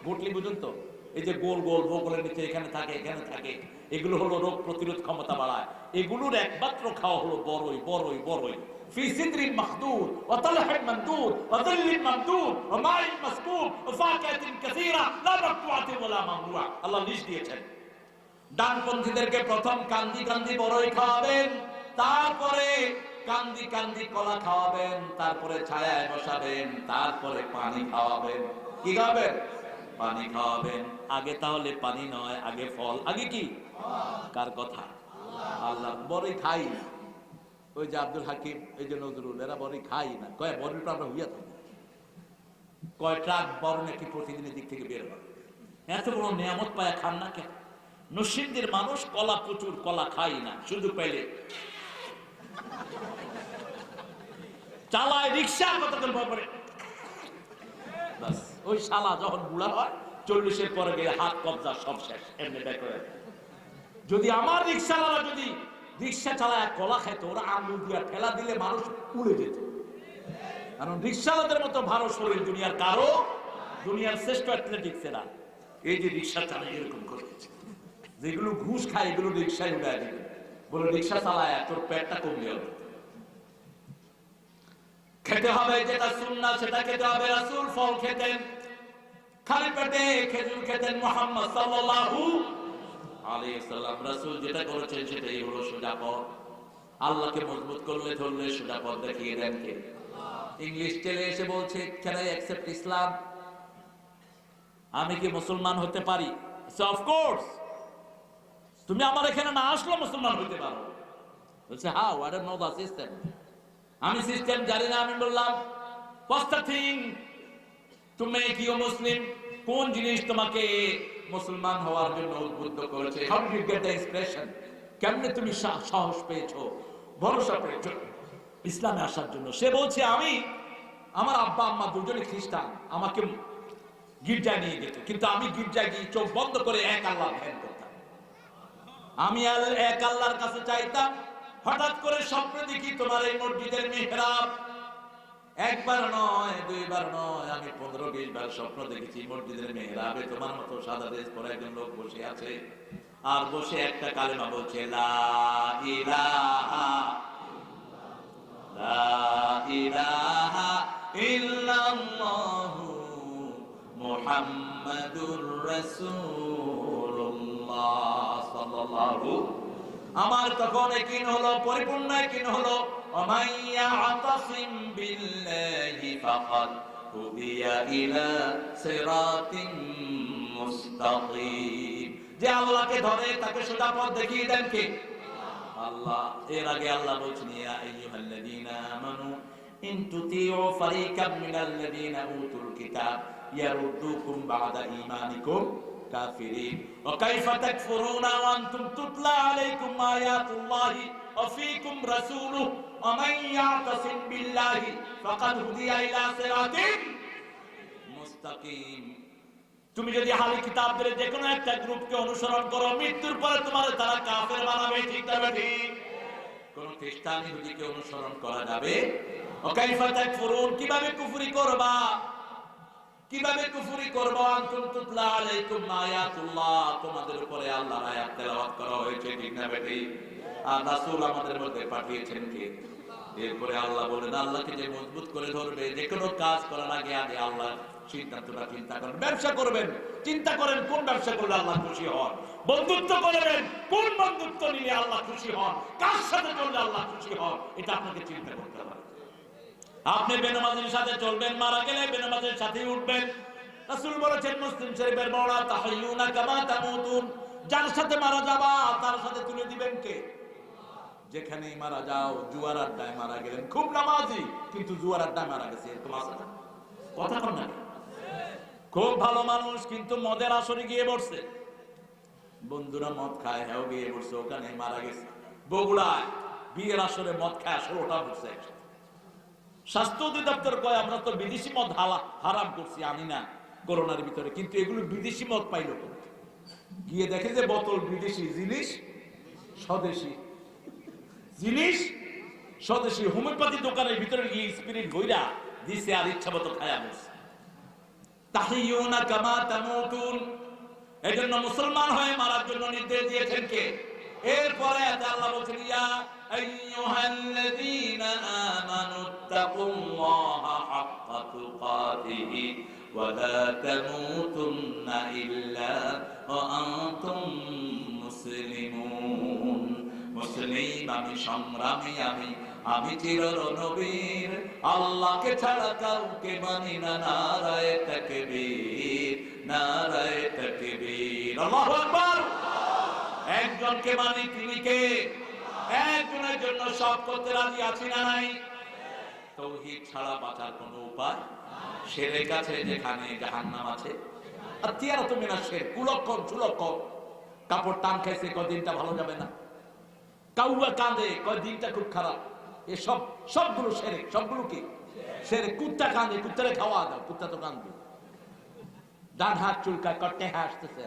ঘুটলি বুঝুন তো, এই যে গোল গোল বগলের নিচে এখানে থাকে এখানে থাকে, এগুলো হলো রোগ প্রতিরোধ ক্ষমতা বাড়ায়। এগুলোর একমাত্র খাওয়া হলো বড়ই বড়ই বড়ই। ফি সিদরিন মাখদুদ ওয়া তালহিন মামদুদ ওয়া যিল্লিন মামদুদ ওয়া মাইন মাসকুব ওয়া ফাকিহাতিন কাসীরা লা মাকতুআতিন ওয়া লা মামনুআ। আল্লাহ লিস্ট দিয়েছেন। ডানপন্থীদেরকে প্রথম কান্দি কান্দি বড়ই খাওয়াবেন, তারপরে কান্দি কান্দি কলা খাওয়াবেন, তারপরে ছায়ায় বসাবেন, তারপরে পানি খাওয়াবেন। কি খাবেন? পানি খাওয়াবেন। আগে তাহলে পানি নয়, আগে ফল। আগে কি? কার কথা? আল্লাহ। বড়ই খাই না, ওই যে আব্দুল হাকিম, এই যে নজরুল, এরা বড়ই খাই না। কয় বড়িটা আমরা হইয়া থাকি, কয় ট্রাক বড় নাকি প্রতিদিনের দিক থেকে বের হয়। এত বড় নিয়ামত পায় খান না কেন? নসিবদের মানুষ কলা প্রচুর, কলা খাই না, সুযোগ পাইলে চালায় রিক্সা, কতক্ষণ পরে বাস। ওই শালা যখন বুড়া হয় 40-এর পরে গিয়ে হাত কবজা সব শেষ, এমনি বের করে। যদি আমার রিক্সাওয়ালা যদি রিক্সা চালায় কলা খেত, ওরা আঙুল দিয়া ঠেলা দিলে মানুষ উড়ে যেত। কারণ রিক্সাওয়ালাদের মতো ভালো শরীর দুনিয়ার কারো, দুনিয়ার শ্রেষ্ঠ অ্যাথলেটিক্সেরা এই যে রিক্সা চালায় এরকম করেছে। যেগুলো ঘুষ খায় এগুলো রিক্সায় উঠায় দিবে, বলে রিক্সা চালায় তোর পেটটা কমবে হবে। খেতে হবে যেটা সুন্নাহ সেটা খেতে হবে। রাসূল ফল খেতেন, খালি পেটে খেজুর খেতেন মুহাম্মদ সাল্লাল্লাহু আলাইহি ওয়াসাল্লাম। রাসূল যেটা করেছেন সেটাই হলো সোজা পথ। আল্লাহকে মজবুত করলে ধরলে সোজা পথ দেখিয়ে দেন কে? ইংলিশ ছেলে এসে বলছে, ক্যান আই অ্যাকসেপ্ট ইসলাম? আমি কি মুসলমান হতে পারি? অফ কোর্স, তুমি আমার এখানে না আসলে মুসলমান হতে পারো। বলছে how? I don't know the system. আমি সিস্টেম জানি না। আমি বললাম what's the thing to make you Muslim? কোন জিনিস তোমাকে মুসলমান হওয়ার জন্য উদ্বুদ্ধ করেছে? How did you get the inspiration? কেমনে তুমি সাহস পেয়েছো, ভরসা পেয়েছো ইসলামে আসার জন্য? সে বলছে আমি, আমার আব্বা আম্মা দুজনে খ্রিস্টান, আমাকে গির্জায় নিয়ে যেত, কিন্তু আমি গির্জায় গিয়ে চোখ বন্ধ করে এক আল্লাহ ধ্যান করতাম। আমি এক আল্লাহর কাছে চাইতাম। হঠাৎ করে স্বপ্নে দেখি তোমার এই মসজিদের মিহরাব। একবার নয়, দুইবার নয়, আমি 15-20 বার স্বপ্ন দেখেছি মসজিদের মিহরাবে তোমার মতো সাদা ড্রেস পরা একজন লোক বসে আছে, আর বসে একটা কালেমা বলছে, লা ইলাহা লা ইলাহা ইল্লাল্লাহু মুহাম্মাদুর রাসূলুল্লাহ সাল্লাল্লাহু। আমার তখন ইয়াকিন হলো, পরিপূর্ণ ইয়াকিন হলো, ওমাইয়া আতাসিম বিল্লাহি ফাকাদ হুদিয়া ইলা সিরাতিন মুস্তাকিম। যে আল্লাহকে ধরে তাকে সোজা পথ দেখিয়ে দেন কে? আল্লাহ। এর আগে আল্লাহ বলছেন, ইয়া আইয়ুহাল্লাযীনা আমানু ইন তুতিউ ফারিকাম মিনাল্লাযীনা উতুল কিতাব ইয়ারুদ্দুকুম বা'দা ঈমানিকুম কাফিরিন ওয়া কাইফা তাকফুরুনা ওয়া আনতুম তুতলা আলাইকুম আয়াতুল্লাহি ওয়া ফীকুম রাসূলুহু ওয়া মান ইয়াতাসিম বিল্লাহি ফাকাদ হুদিয়া ইলা সিরাতিন মুস্তাকিম। তুমি যদি আহলে কিতাবদের যে কোনো একটা গ্রুপকে অনুসরণ করো, মৃত্যুর পরে তোমার তারা কাফের বানাবে, ঠিক না ঠিক? কোন খ্রিস্টান ইহুদিকে অনুসরণ করা যাবে? ওয়া কাইফা তাকফুরুন, কিভাবে কুফরি করবা, কিভাবে কুফরি করবা? আনতুম তুতলা আলাইকুম আয়াতুল্লাহ, তোমাদের উপরে আল্লাহর আয়াত তেলাওয়াত করা হয়েছে, ঠিক না ঠিক? আর রাসূল আমাদের মধ্যে পাঠিয়েছেন কে? এরপরে আল্লাহ বলেন, আল্লাহকে যে মজবুত করে ধরবে, যে কোনো কাজ করার আগে আগে আল্লাহ সিদ্ধান্তটা চিন্তা করেন। ব্যবসা করবেন, চিন্তা করেন কোন ব্যবসা করলে আল্লাহ খুশি হন। বন্ধুত্ব করবেন, কোন বন্ধুত্ব নিলে আল্লাহ খুশি হন, কার সাথে চললে আল্লাহ খুশি হন, এটা আপনাকে চিন্তা করতে হবে। আপনি বেনামাজির সাথে চলবেন, মারা গেলে বেনামাজির সাথেই উঠবেন। রাসূল বলেছেন মুসলিম শরীফের বড়া, তাহাইয়ুনা কামা তামুতুন, যার সাথে মারা যাবা তার সাথে তুলে দিবেন কে? যেখানেই মারা যাও, জুয়ার আড্ডায় মারা গেলেন, খুব নামাজি কিন্তু জুয়ার আড্ডায় মারা গেছে, এরকম আছে না? কথা কন না? খুব ভালো মানুষ কিন্তু মদের আসরে গিয়ে বসছে, বন্ধুরা মদ খায়, হ্যাঁ গিয়ে বসছে, ওখানে মারা গেছে। বগুড়ায় বিয়ের আসরে মদ খায় 16টা বসছে একসাথে। স্বাস্থ্য অধিদপ্তর কয় আমরা তো বিদেশি মদ হারাম করছি, আনি না করোনার ভিতরে, কিন্তু এগুলো বিদেশি মদ পাইল। গিয়ে দেখে যে বোতল বিদেশি, জিনিস স্বদেশি, জিনিস স্বদেশি। হোমিওপ্যাথি দোকানের ভিতরে গিয়ে স্পিরিট ভইরা দিছে আর ইচ্ছা মতো খায়া বসে। তাহিয়ুনা কামা তামুতুন, এজন্য মুসলমান হয়ে মারার জন্য নির্দেশ দিয়েছেন কে? এরপরে আল্লাহ বলেছেন ইয়া আইয়ুহাল্লাযীনা আমানুত্তাকুল্লাহা হাক্কা তুকাতিহি ওয়া লা তামুতুন্না ইল্লা ওয়া আনতুম মুসলিমুন। মুসলিম আমি, সংগ্রামী আমি চিরনবীর, আল্লাহকে ছাড়া কাউকে মানি না। নারায়ে তাকবীর, নারায়ে তাকবীর, আল্লাহু আকবার। একজনকে মানি, তিনি কে? একজনের জন্য সব করতে রাজি আছি না নাই? তাওহীদ ছাড়া বাঁচার কোনো উপায়? শিরক আছে যেখানে জাহান্নাম আছে। আর তিয়ারত মিনাশ শিরক, কুলক্ষণ সুলক্ষণ। কাপড় টান খাইছে, কদিনটা ভালো যাবে না। কাউয়া কাঁদে, কদিনটা খুব খারাপ। এসব সবগুলো শিরক। সবগুলো কি শিরক? কুত্তা কাঁদে, কুত্তারে খাওয়া দাও, কুত্তা তো কাঁদবে। ডান হাত চুলকায়, কটে হাসতেছে।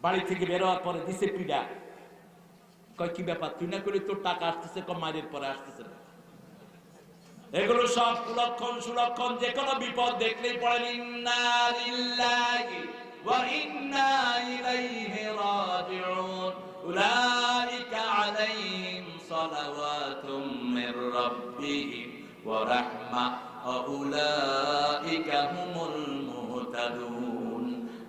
বাড়ি থেকে বেরোয়ার পরে দিছে পিডা, কয় কি ব্যাপার, তুই না করে তোর টাকা আসতেছে, কম মাইরের পরে আসতেছে না। এগুলো সব কুলক্ষণ সুলক্ষণ। যে কোনো বিপদ দেখলেই পড়েন ইন্না লিল্লাহি ওয়া ইন্না ইলাইহি রাজিউন, উলাইকা আলাইহিম সালাওয়াতুম মির রাব্বিহিম ওয়া রাহমাহ ওয়া উলাইকা হুমুল মুহতাদুন।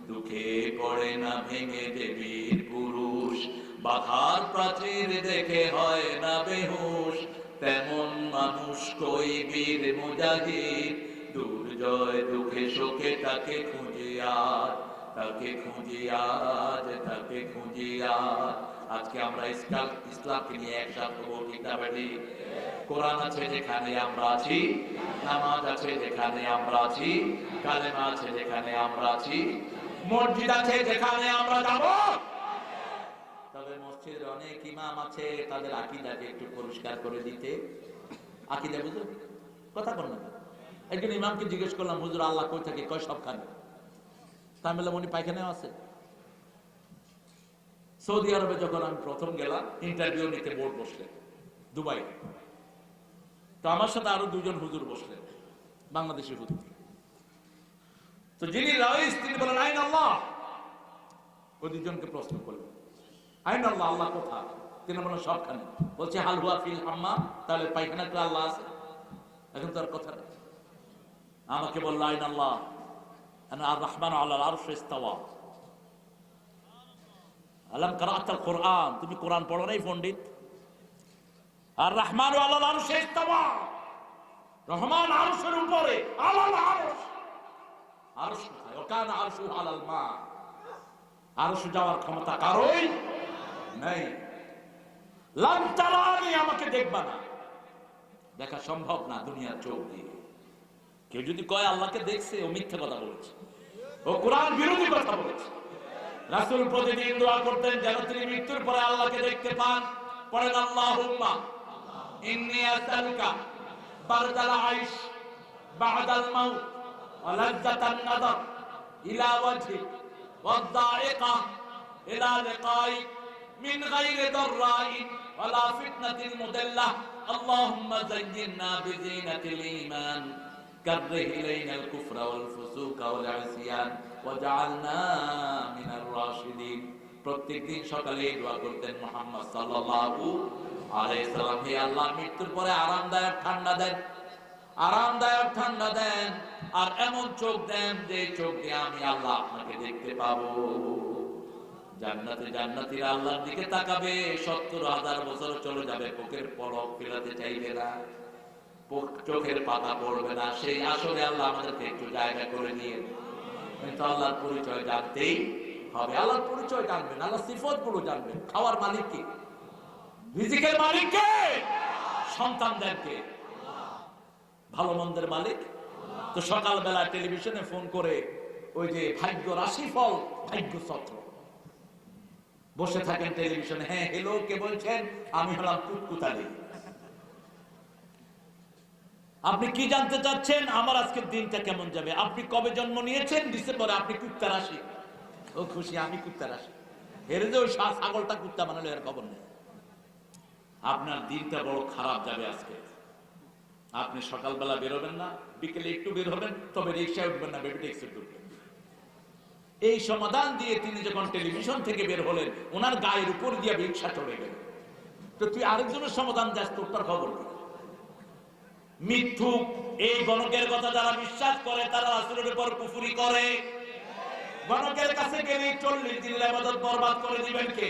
দুঃখে পড়ে না ভেঙে দেবীর পুরুষ, বাধার প্রাচীর দেখে হয় না বেহুশ, তেমন মানুষ কই বীর মুজাহিদ। দুর্জয় দুঃখে শোকে তাকে খুঁজি আজ, তাকে খুঁজি আজ, তাকে খুঁজি আজ। আজকে আমরা ইসলামকে নিয়ে একসাথে বলি না বেটি? কোরআন আছে যেখানে আমরা আছি, নামাজ আছে যেখানে আমরা আছি, কালেমা আছে যেখানে আমরা আছি, মসজিদ আছে যেখানে আমরা যাব। তবে মসজিদের অনেক ইমাম আছে, তাদের আকীদাকে একটু পরিষ্কার করে দিতে। আকীদা বুঝো কথা বল না। একজন ইমামকে জিজ্ঞেস করলাম, হুজুর আল্লাহ কই থাকে? কয় সবখানে। তাই বললাম উনি পায়খানাও আছে। সৌদি আরবে যখন আমি প্রথম গেলাম ইন্টারভিউ নিতে, বোর্ড বসলেন দুবাই, তো আমার সাথে আরো দুজন হুজুর বসলেন, বাংলাদেশি হুজুর। তো যিনি রাইস, তিনি বলেন আইন আল্লাহ। ওই দুজনকে প্রশ্ন করলেন আইন আল্লাহ, আল্লাহ কোথায়? তিনি বলেন সবখানে। বলছে হাল হুয়া ফিল হাম্মাম, তাহলে পায়খানাতে আল্লাহ আছে? এখন তার কথা নেই। আমাকে বলল আইন আল্লাহ আর রহমান আল্লাহ আরশ ইস্তাওয়া। আলাম কারাআতাল কোরআন, তুমি কোরআন পড়ো নাই পণ্ডিত? আর রহমান আল্লাহ আরশ ইস্তাওয়া, রহমান আরশের উপরে, আল্লাহ আরশ। আরশ কোথায়? ওয়াকানা আরশু আলাল মা। আরশ যাওয়ার ক্ষমতা কারোই নেই। লাম তারানি, আমাকে দেখবা না, দেখা সম্ভব না দুনিয়ার চোখ দিয়ে। কেউ যদি কয় আল্লাহকে দেখছে, ও মিথ্যা কথা বলেছে, ও কোরআন বিরোধী কথা বলেছে। রাসূল প্রতিদিন দোয়া করতেন যেন তিনি মৃত্যুর পরে আল্লাহকে দেখতে পান। পড়েন আল্লাহুম্মা ইন্নী আসআলুকা বারদাল আইশ বা'দাল মাউত ওয়া লাযযাতান নাযার ইলা ওয়াজহিক ওয়াদ দা'iকা ইলা লিকাইক মিন গায়রি দাররাইন ওয়ালা ফিতনাতিল মুদিল্লাহ। আল্লাহুম্মা যায়্যিননা বিযিনাতিল ঈমান كره إلينا الكفر والفسوق والعصيان وجعلنا من الراشدين। প্রত্যেক দিন সকালে দোয়া করতেন মুহাম্মদ সাল্লাল্লাহু আলাইহি সাল্লাম, হে আল্লাহ মৃত্যুর পরে আরামদায়ক ঠান্ডা দেন, আরামদায়ক ঠান্ডা দেন, আর এমন চোখ দেন যে চোখ দিয়ে আমি আল্লাহ আপনাকে দেখতে পাবো। জান্নাতে জান্নাতীরা আল্লাহর দিকে তাকাবে, ৭০,০০০ বছর চলে যাবে, চোখের পলক ফেলাতে চাইবে না, চোখের পাতা পড়বে না। সেই আসলে আল্লাহ আমাদেরকে একটু জায়গা করে নিয়ে, কিন্তু আল্লাহর পরিচয় জানতেই হবে। আল্লাহর পরিচয় জানবেন, আল্লাহর সিফত গুলো জানবেন। খাওয়ার মালিক কে? রিজিকের মালিক কে? সন্তানদের কে? ভালো মন্দের মালিক। তো সকালবেলা টেলিভিশনে ফোন করে ওই যে ভাগ্য রাশিফল, ভাগ্য চক্র বসে থাকেন টেলিভিশনে। হ্যাঁ হ্যালো, কে বলছেন? আমি হলাম কুতকুতালি। আপনি কি জানতে চাচ্ছেন? আমার আজকের দিনটা কেমন যাবে? আপনি কবে জন্ম নিয়েছেন? ডিসেম্বরে। আপনি কুত্তা রাশি, ও খুশি আমি কুত্তার আসি, এর যে ওই ছাগলটা কুত্তা বানালো এর খবর নেই। আপনার দিনটা বড় খারাপ যাবে আজকে। আপনি সকালবেলা বেরোবেন না, বিকেলে একটু বের হবেন, তবে রিক্সায় উঠবেন না, বেবি ট্যাক্সি উঠবেন। এই সমাধান দিয়ে তিনি যখন টেলিভিশন থেকে বের হলেন, ওনার গায়ের উপর দিয়ে রিক্সা চড়ে গেল। তো তুই আরেকজনের সমাধান যাস, তোর খবর কি? মিথ্যুক এই গণকের কথা যারা বিশ্বাস করে তারা রাসূলের উপর কুফরি করে। গণকের কাছে গেলে 40 দিনের ইবাদত বরবাদ করে দিবেন কে?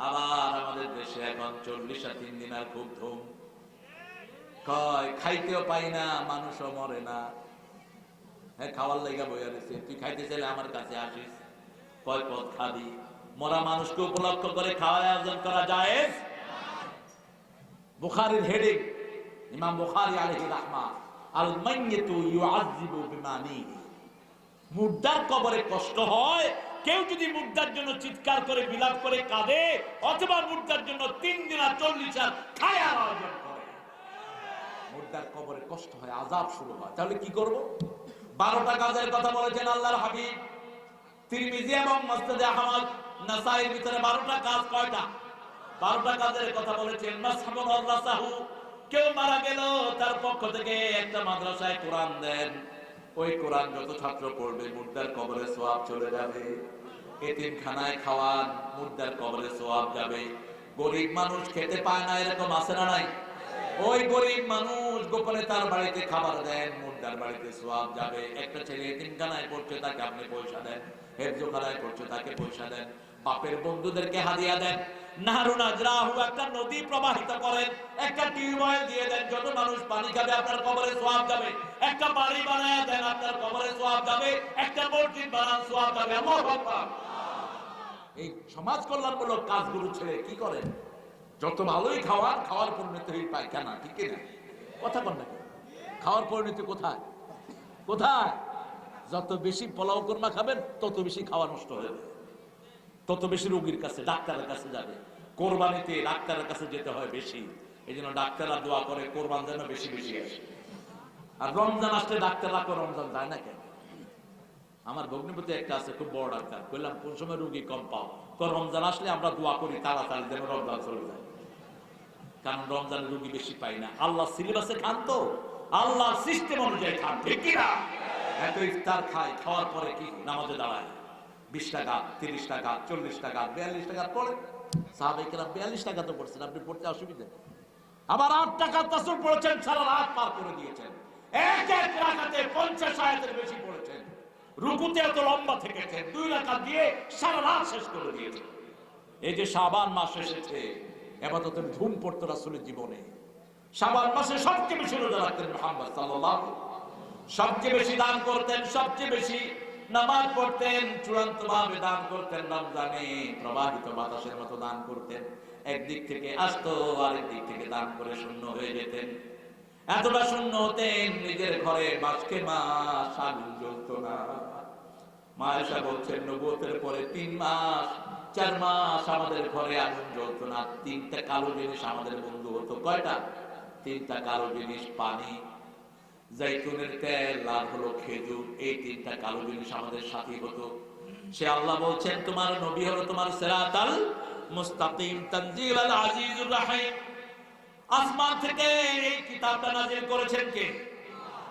আবার আমাদের দেশে এখন 40 আর 3 দিন আর খুব ধুম, কয় খাইতেও পাই না, মানুষও মরে না। হ্যাঁ, খাওয়ার লাগা বইয়া রয়েছে, তুই খাইতে চাইলে আমার কাছে আসিস, কয় পদ খাবি। মরা মানুষকে উপলক্ষ করে খাওয়ার আয়োজন করা জায়েজ? বুখারীর হেডিং, ইমাম বুখারী আলাইহি রাহমা, আল মাইয়িতু ইউআযযিবু বিমানিহি। মুর্দার কবরে কষ্ট হয়, কেউ যদি মুর্দার জন্য চিৎকার করে বিলাপ করে কাঁদে, অথবা মুর্দার জন্য 3 দিন আর 40 আর খায়ার আয়োজন করে, মুর্দার কবরে কষ্ট হয়, আযাব শুরু হয়। তাহলে কি করব? 12টা কাজের কথা বলেছেন আল্লাহর হাবিব। তিরমিজি এবং মুসনাদে আহমদ, নাসাইর ভিতরে 12টা কাজ। কয়টা? 12টা কাজের কথা বলেছেন। মাসহাবুন রাসাহু, কেউ মারা গেল, তার পক্ষ থেকে একটা মাদ্রাসায় কোরআন দেন, ওই কোরআন যত ছাত্র পড়বে মুর্দার কবরে সওয়াব চলে যাবে। এতিমখানায় খাওয়ান, মুর্দার কবরে সওয়াব যাবে। গরিব মানুষ খেতে পায় না, এরকম আছে না নাই? ওই গরিব মানুষ গোপনে তার বাড়িতে খাবার দেন, মুর্দার বাড়িতে সওয়াব যাবে। একটা ছেলে এতিমখানায় পড়ছে, তাকে আপনি পয়সা দেন। হেফজোখানায় পড়ছে, তাকে পয়সা দেন। বাপের বন্ধুদেরকে হাদিয়া দেন। নাহরুন আজরাহু, একটা নদী প্রবাহিত করেন, একটা টিউবওয়েল দিয়ে দেন, যত মানুষ পানি খাবে আপনার কবরে সওয়াব যাবে। একটা বাড়ি বানায় দেন, আপনার কবরে সওয়াব যাবে। একটা মসজিদ বানান, সওয়াব যাবে। আল্লাহু আকবার। এই সমাজ কল্যাণমূলক কাজগুলো ছেড়ে কি করেন? যত ভালোই খাওয়ার, খাওয়ার পরিণতি পায়খানা, ঠিক না? কথা বল না, খাওয়ার পরিণতি কোথায়? কোথায়? যত বেশি পোলাও কোরমা খাবেন, তত বেশি খাওয়া নষ্ট হয়ে যাবে, তত বেশি রোগীর কাছে, ডাক্তারের কাছে যাবে। কোরবানিতে ডাক্তারের কাছে যেতে হয় বেশি, এই জন্য ডাক্তাররা দোয়া করে কোরবান যেন বেশি বেশি আসে। আর রমজান আসলে ডাক্তাররা করে, রমজান যায় না কেন? আমার ভগ্নিপতি একটা আছে, খুব বড় ডাক্তার। বললাম কোন সময় রোগী কম পাও? রমজান আসলে আমরা দোয়া করি তাড়াতাড়ি যেন রমজান চলে যায়, কারণ রমজানের রোগী বেশি পাই না। আল্লাহ সিলেবাসে খান, তো আল্লাহ সিস্টেম অনুযায়ী খান, ঠিক কিনা? এত ইফতার খায়, খাওয়ার পরে কি নামাজে দাঁড়ায় 20 টাকা, 30 টাকা, 40 টাকা, 42 টাকা পড়ে। সাহাবায়ে কেরাম 42 টাকা তো পড়ছেন, আপনি পড়তে অসুবিধা? আবার 8 টাকা তাসবিহ পড়েছেন, সারা রাত পার করে দিয়েছেন। এক এক রাকাতে 50 আয়াতের বেশি পড়েছেন, রুকুতে এত লম্বা থেকেছেন, 2 রাকাত দিয়ে সারা রাত শেষ করে দিয়েছেন। এই যে শাবান মাস এসেছে, ইবাদতের ধুম পড়তো রাসূলের জীবনে। শাবান মাসে সবচেয়ে বেশি রোজা রাখতেন মুহাম্মদ সাল্লাল্লাহু আলাইহি ওয়াসাল্লাম, সবচেয়ে বেশি দান করতেন, সবচেয়ে বেশি নামাজ পড়তেন, চূড়ান্ত ভাবে দান করতেন। রমজানে প্রবাহিত বাতাসের মতো দান করতেন, একদিক থেকে আসতো, আরেক দিক থেকে দান করে শূন্য হয়ে যেতেন। এতটা শূন্য হতেন, নিজের ঘরে মাসকে মাস আগুন জ্বলতো না। মা আয়েশা বলছেন, নবুয়তের পরে 3 মাস 4 মাস আমাদের ঘরে আগুন জ্বলতো না। 3টা কালো জিনিস আমাদের বন্ধু হতো। কয়টা? 3টা কালো জিনিস, পানি, জাইতুনের তেল, আর হলো খেজুর। এই 3টা কালো জিনিস আমাদের সাথী হতো। সে আল্লাহ বলছেন, তোমার নবী হলো তোমার সিরাতাল মুস্তাকিম, তানজিলাল আজিজুর রহিম। আসমান থেকে এই কিতাবটা নাযিল করেছেন কে?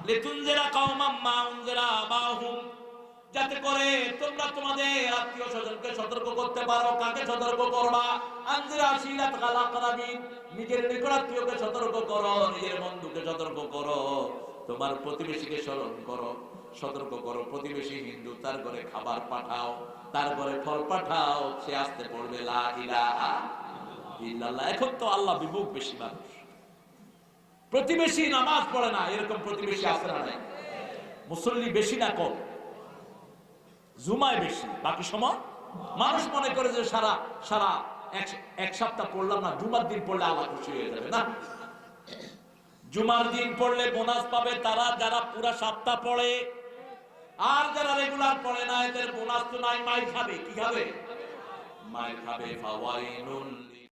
লিতুনজিরা কওমান মা উনজিরা আবাহুম, যাতে করে তোমরা তোমাদের আত্মীয় স্বজনকে সতর্ক করতে পারো। কাকে সতর্ক করবা? আনজিরা আসিলাত গালাকরাবিন, নিজের নিকটাত্মীয়কে সতর্ক করো, নিজের বন্ধুকে সতর্ক করো, তোমার প্রতিবেশীকে স্মরণ করো, সতর্ক করো। প্রতিবেশী হিন্দু, তার ঘরে খাবার পাঠাও, তার ঘরে ফল পাঠাও, সে আসতে পড়বে লা ইলাহা ইল্লাল্লাহ। এখন তো আল্লাহ বিমুখ বেশি মানুষ, প্রতিবেশী নামাজ পড়ে না, এরকম প্রতিবেশী আছে না নাই? মুসল্লি বেশি না কম? জুমায় বেশি, বাকি সময় মানুষ মনে করে যে সারা সারা এক সপ্তাহ পড়লাম না, জুমার দিন পড়লে আল্লাহ খুশি হয়ে যাবে। না, জুমার দিন পড়লে বোনাস পাবে তারা যারা পুরা সপ্তাহ পড়ে, আর যারা রেগুলার পড়ে না এদের বোনাস তো নাই, মাইর খাবে। কি খাবে? মাইর খাবে। ফাওয়াইনুল